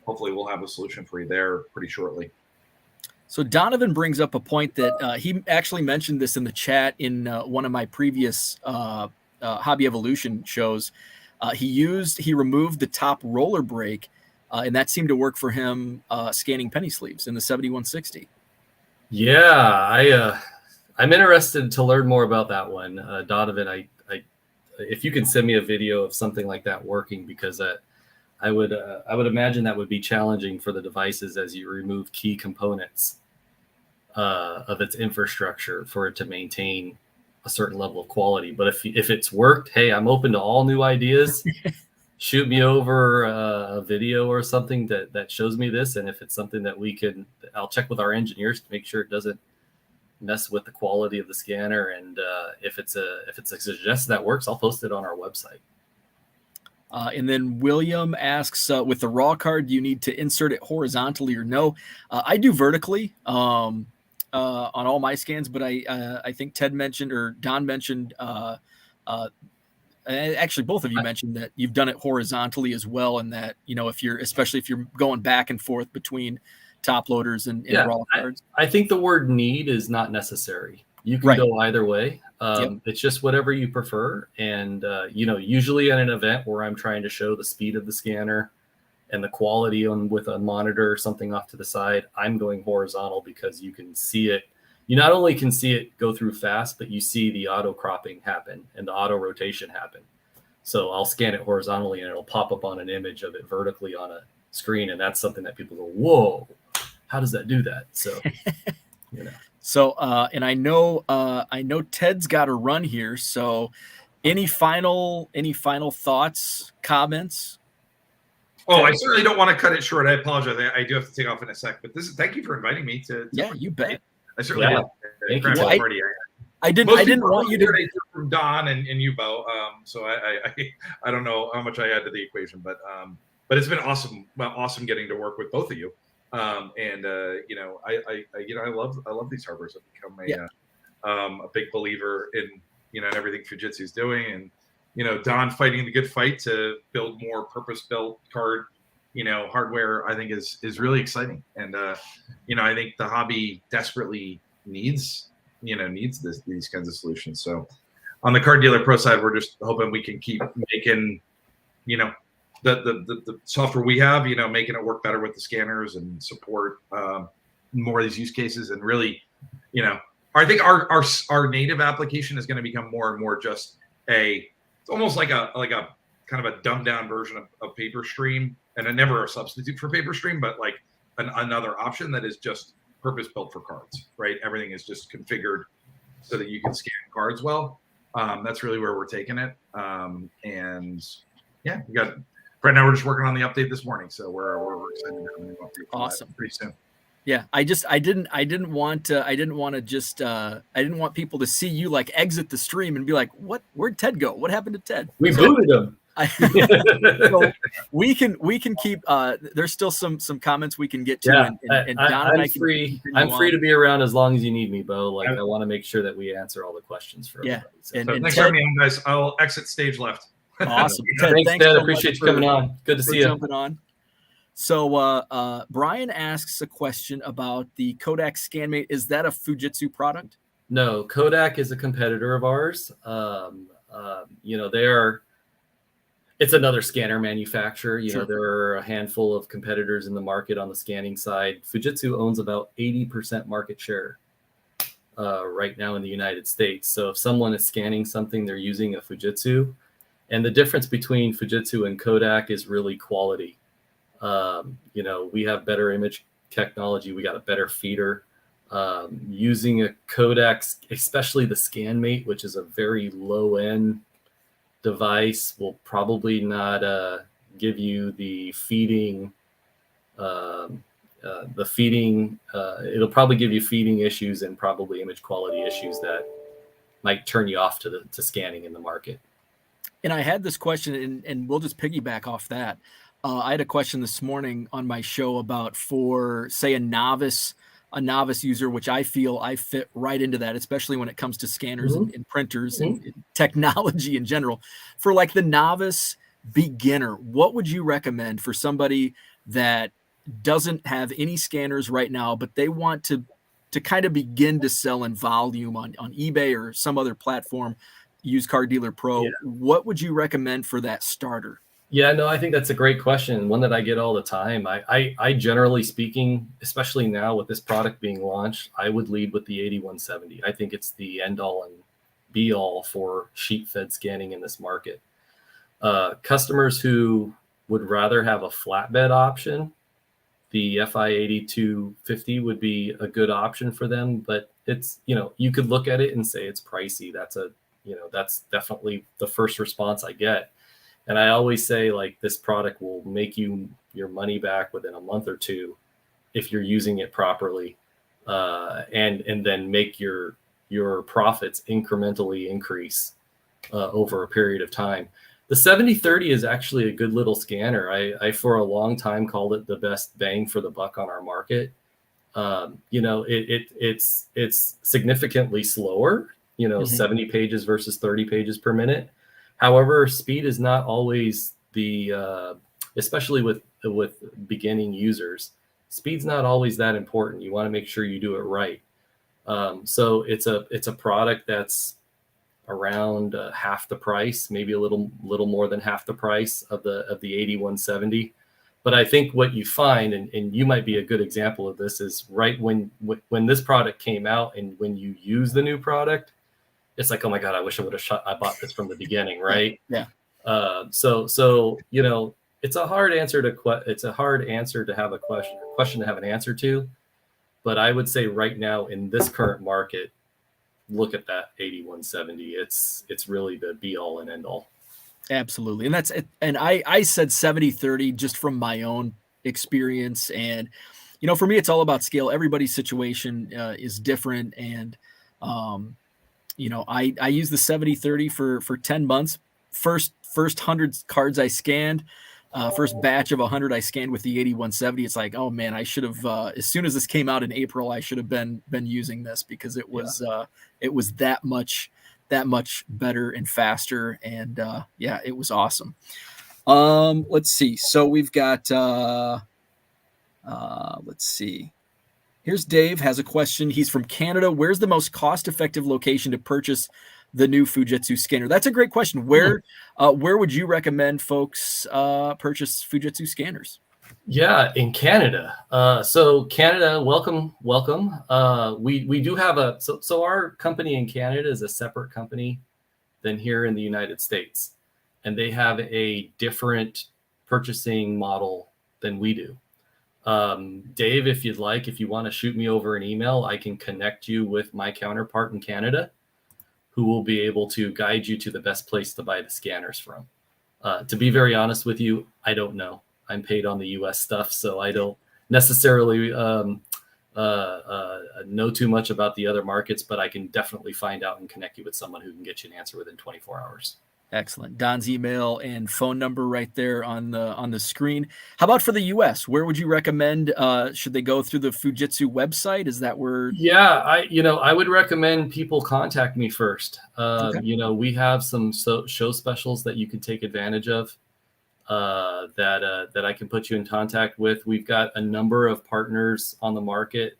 hopefully we'll have a solution for you there pretty shortly. So Donovan brings up a point that he actually mentioned this in the chat in one of my previous Hobby Evolution shows. He removed the top roller brake, and that seemed to work for him scanning penny sleeves in the 7160. Yeah, I'm interested to learn more about that one, Donovan. If you can send me a video of something like that working, because I would imagine that would be challenging for the devices as you remove key components of its infrastructure for it to maintain a certain level of quality. But if it's worked, hey, I'm open to all new ideas. Shoot me over a video or something that shows me this, and if it's something that I'll check with our engineers to make sure it doesn't mess with the quality of the scanner. And if it's a suggestion that works, I'll post it on our website. And then William asks, with the raw card, do you need to insert it horizontally or no? I do vertically on all my scans, but I think Ted mentioned, or Don mentioned, actually both of you mentioned that you've done it horizontally as well, and that, especially if you're going back and forth between top loaders and raw cards. I think the word need is not necessary. You can go either way. It's just whatever you prefer. And, usually at an event where I'm trying to show the speed of the scanner and the quality with a monitor or something off to the side, I'm going horizontal because you can see it. You not only can see it go through fast, but you see the auto cropping happen and the auto rotation happen. So I'll scan it horizontally and it'll pop up on an image of it vertically on a screen. And that's something that people go, whoa, how does that do that? So, So, and I know Ted's got to run here. So any final thoughts, comments? Oh, I certainly don't want to cut it short. I apologize. I do have to take off in a sec, but thank you for inviting me to you bet. I certainly did. Thank you. Party. I didn't want you to from Don and you, Bo. So I don't know how much I add to the equation, but it's been awesome. Awesome getting to work with both of you. I love these hardwares. I've become a big believer in everything Fujitsu's doing, and Don fighting the good fight to build more purpose-built card hardware, I think is really exciting. And I think the hobby desperately needs these kinds of solutions. So on the Card Dealer Pro side, we're just hoping we can keep making the software we have, making it work better with the scanners and support more of these use cases. And really, I think our native application is going to become more and more just it's almost like a kind of a dumbed down version of PaperStream, and never a substitute for PaperStream, but like another option that is just purpose built for cards, right? Everything is just configured so that you can scan cards well. That's really where we're taking it. We got right now we're just working on the update this morning, so we're excited to have a new update. Awesome. Pretty soon. Yeah, I didn't want people to see you like exit the stream and be like, where'd Ted go? What happened to Ted? We booted him. So we can keep. There's still some comments we can get to. Yeah, and Don I'm free. I'm free to be around as long as you need me, Bo. Like I want to make sure that we answer all the questions for everybody. So. And thanks for having me, guys. I'll exit stage left. Awesome. Ted, thanks Ted. Appreciate you coming on. Good to see you. Jumping on. So Brian asks a question about the Kodak ScanMate. Is that a Fujitsu product? No, Kodak is a competitor of ours. It's another scanner manufacturer. Sure. There are a handful of competitors in the market on the scanning side. Fujitsu owns about 80% market share right now in the United States. So if someone is scanning something, they're using a Fujitsu. And the difference between Fujitsu and Kodak is really quality. We have better image technology. We got a better feeder. Using a Kodak, especially the ScanMate, which is a very low-end device, will probably not give you the feeding. It'll probably give you feeding issues and probably image quality issues that might turn you off to scanning in the market. And I had this question, and we'll just piggyback off that. I had a question this morning on my show about, for say a novice user, which I feel I fit right into that, especially when it comes to scanners and printers and technology in general. For like the novice beginner, what would you recommend for somebody that doesn't have any scanners right now, but they want to kind of begin to sell in volume on eBay or some other platform, use Card Dealer Pro? Yeah. What would you recommend for that starter? Yeah, no, I think that's a great question, one that I get all the time. I generally speaking, especially now with this product being launched, I would lead with the 8170. I think it's the end all and be all for sheet fed scanning in this market. Customers who would rather have a flatbed option, the FI 8250 would be a good option for them, but it's, you could look at it and say it's pricey. That's definitely the first response I get. And I always say, like, this product will make you your money back within a month or two if you're using it properly, and then make your profits incrementally increase over a period of time. The 7030 is actually a good little scanner. I for a long time called it the best bang for the buck on our market. It's significantly slower, 70 pages versus 30 pages per minute. However, speed is not always especially with beginning users, speed's not always that important. You want to make sure you do it right. So it's a product that's around half the price, maybe a little more than half the price of the 8170. But I think what you find, and you might be a good example of this, is right when this product came out and when you use the new product, it's like, oh my God, I wish I bought this from the beginning, right? Yeah. So it's a hard answer to have a question to have an answer to. But I would say right now in this current market, look at that 8170. It's really the be all and end all. Absolutely. And that's it. And I said 7030 just from my own experience. And, for me, it's all about scale. Everybody's situation is different. And, I used the 7030 for 10 months. First 100 cards I scanned, first batch of 100 I scanned with the 8170. It's like, oh man, I should have, as soon as this came out in April, I should have been using this, because it was that much better and faster. And it was awesome. Let's see. So we've got, let's see. Here's Dave has a question. He's from Canada. Where's the most cost-effective location to purchase the new Fujitsu scanner? That's a great question. Where would you recommend folks purchase Fujitsu scanners? Yeah, in Canada. So Canada, welcome. We do have so our company in Canada is a separate company than here in the United States, and they have a different purchasing model than we do. Dave, if you want to shoot me over an email, I can connect you with my counterpart in Canada, who will be able to guide you to the best place to buy the scanners from. To be very honest with you, I don't know. I'm paid on the US stuff, so I don't necessarily know too much about the other markets, but I can definitely find out and connect you with someone who can get you an answer within 24 hours. Excellent. Don's email and phone number right there on the screen. How about for the US? Where would you recommend? Should they go through the Fujitsu website? Is that where? Yeah, I would recommend people contact me first. Okay. We have some show specials that you can take advantage of, that I can put you in contact with. We've got a number of partners on the market,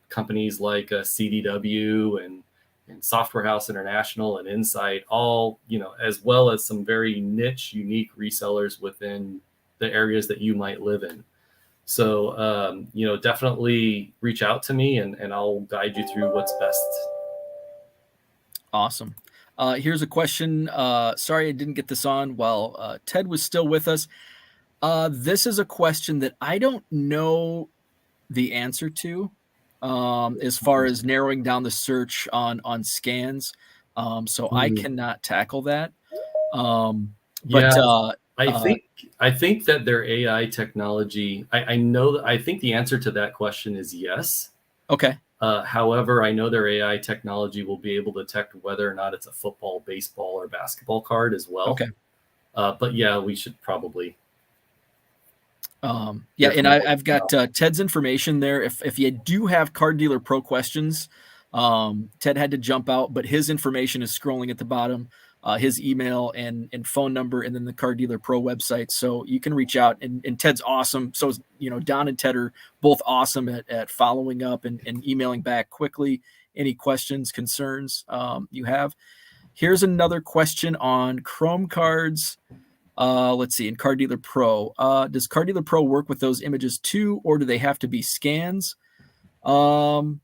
companies like CDW and Software House International and Insight, all, as well as some very niche, unique resellers within the areas that you might live in. So, definitely reach out to me and I'll guide you through what's best. Awesome. Here's a question. Sorry I didn't get this on while Ted was still with us. This is a question that I don't know the answer to. As far as narrowing down the search on scans. So I cannot tackle that. I think that their AI technology, I think the answer to that question is yes. Okay. However, I know their AI technology will be able to detect whether or not it's a football, baseball, or basketball card as well. Okay. But yeah, we should probably. And I've got Ted's information there. If you do have Card Dealer Pro questions, Ted had to jump out, but his information is scrolling at the bottom, his email and phone number, and then the Card Dealer Pro website. So you can reach out, and Ted's awesome. So, Don and Ted are both awesome at following up and emailing back quickly. Any questions, concerns you have. Here's another question on Chrome cards. Let's see, in Car Dealer Pro. Does Car Dealer Pro work with those images too, or do they have to be scans? So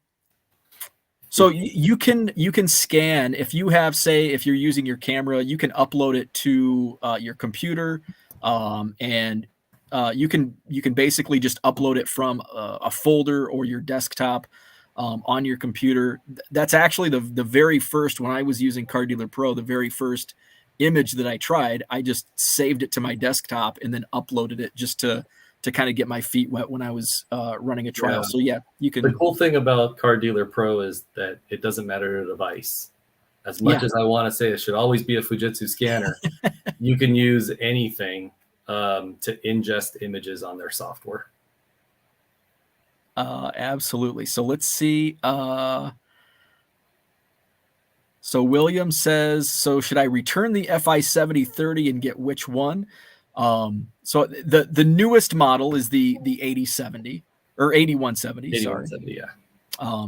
you can scan if you have, say, if you're using your camera, you can upload it to your computer, and you can basically just upload it from a folder or your desktop on your computer. That's actually the very first, when I was using Car Dealer Pro, the very first image that I tried, I just saved it to my desktop and then uploaded it just to kind of get my feet wet when I was running a trial. Yeah. So yeah, you can. The cool thing about Car Dealer Pro is that it doesn't matter the device. As much as I want to say it should always be a Fujitsu scanner, you can use anything to ingest images on their software. Absolutely. So let's see. So William says, so should I return the FI 7030 and get which one? So the newest model is the 8070 or 8170. 8170, yeah.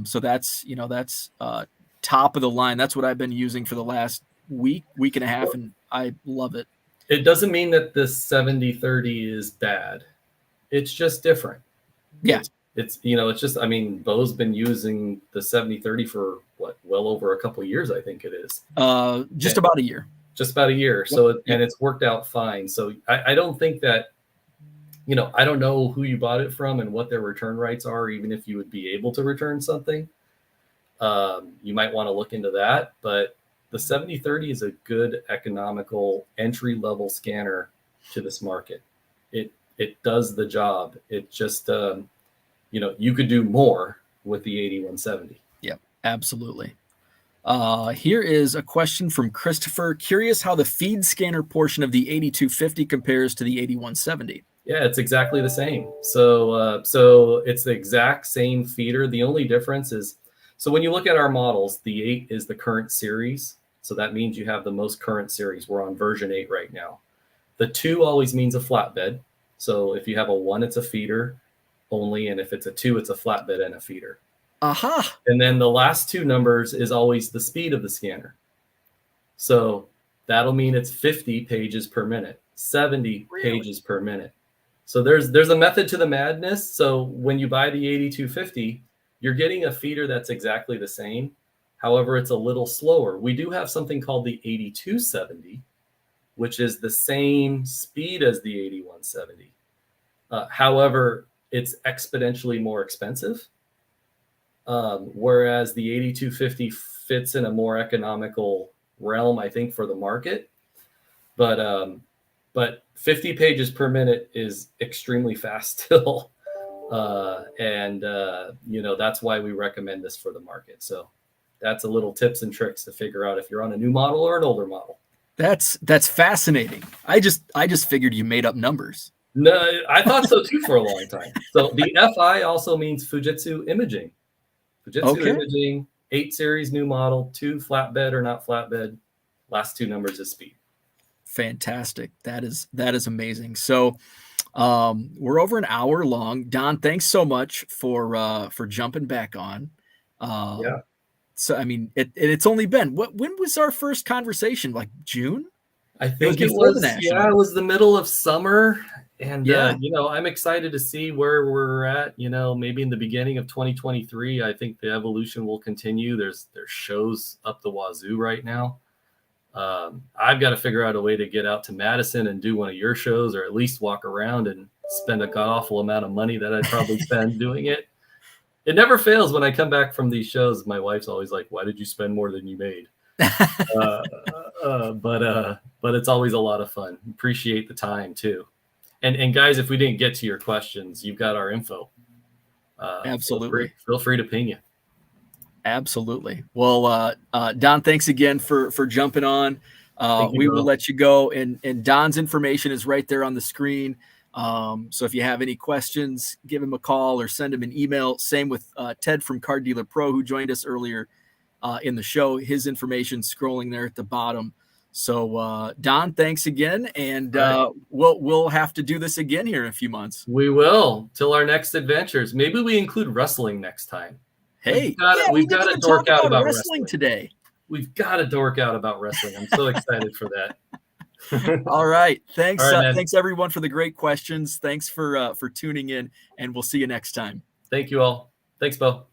So that's, that's top of the line. That's what I've been using for the last week and a half, and I love it. It doesn't mean that this 7030 is bad. It's just different. Yeah. It's it's just, I mean, Bo's been using the 7030 for what, well over a couple of years, I think it is. Just about a year. Just about a year. So, and it's worked out fine. So I don't think that, I don't know who you bought it from and what their return rights are, even if you would be able to return something. You might want to look into that. But the 7030 is a good economical entry-level scanner to this market. It does the job. It just, you could do more with the 8170. Yep, absolutely. Here is a question from Christopher. Curious how the feed scanner portion of the 8250 compares to the 8170. Yeah, it's exactly the same. So it's the exact same feeder. The only difference is, so when you look at our models, the 8 is the current series. So that means you have the most current series. We're on version 8 right now. The 2 always means a flatbed. So if you have a 1, it's a feeder only. And if it's a 2, it's a flatbed and a feeder. Aha. And then the last 2 numbers is always the speed of the scanner. So that'll mean it's 50 pages per minute, 70 pages per minute. So there's a method to the madness. So when you buy the 8250, you're getting a feeder that's exactly the same. However, it's a little slower. We do have something called the 8270, which is the same speed as the 8170. However, it's exponentially more expensive. Whereas the 8250 fits in a more economical realm, I think, for the market. But 50 pages per minute is extremely fast still. That's why we recommend this for the market. So that's a little tips and tricks to figure out if you're on a new model or an older model. That's fascinating. I just figured you made up numbers. No, I thought so too for a long time. So the FI also means Fujitsu Imaging. Fujitsu Imaging, 8 series, new model, 2 flatbed or not flatbed. Last 2 numbers is speed. Fantastic. That is amazing. So we're over an hour long. Don, thanks so much for jumping back on. Yeah. So I mean, it's only been when was our first conversation? Like June? I think it was it was the middle of summer. And, I'm excited to see where we're at, maybe in the beginning of 2023. I think the evolution will continue. There's shows up the wazoo right now. I've got to figure out a way to get out to Madison and do one of your shows, or at least walk around and spend a god-awful amount of money that I'd probably spend doing it. It never fails when I come back from these shows. My wife's always like, why did you spend more than you made? But it's always a lot of fun. Appreciate the time too. And guys, if we didn't get to your questions, you've got our info. Absolutely. Feel free to ping you. Absolutely. Well, Don, thanks again for jumping on. We will let you go. And Don's information is right there on the screen. So if you have any questions, give him a call or send him an email. Same with Ted from Car Dealer Pro, who joined us earlier in the show. His information scrolling there at the bottom. So Don, thanks again, and we'll have to do this again here in a few months. We will, till our next adventures. Maybe we include wrestling next time. Hey, we've got to dork out about wrestling today. We've got to dork out about wrestling. I'm so excited for that. All right. Thanks. All right, man. Thanks everyone for the great questions. Thanks for tuning in, and we'll see you next time. Thank you all. Thanks, Bo.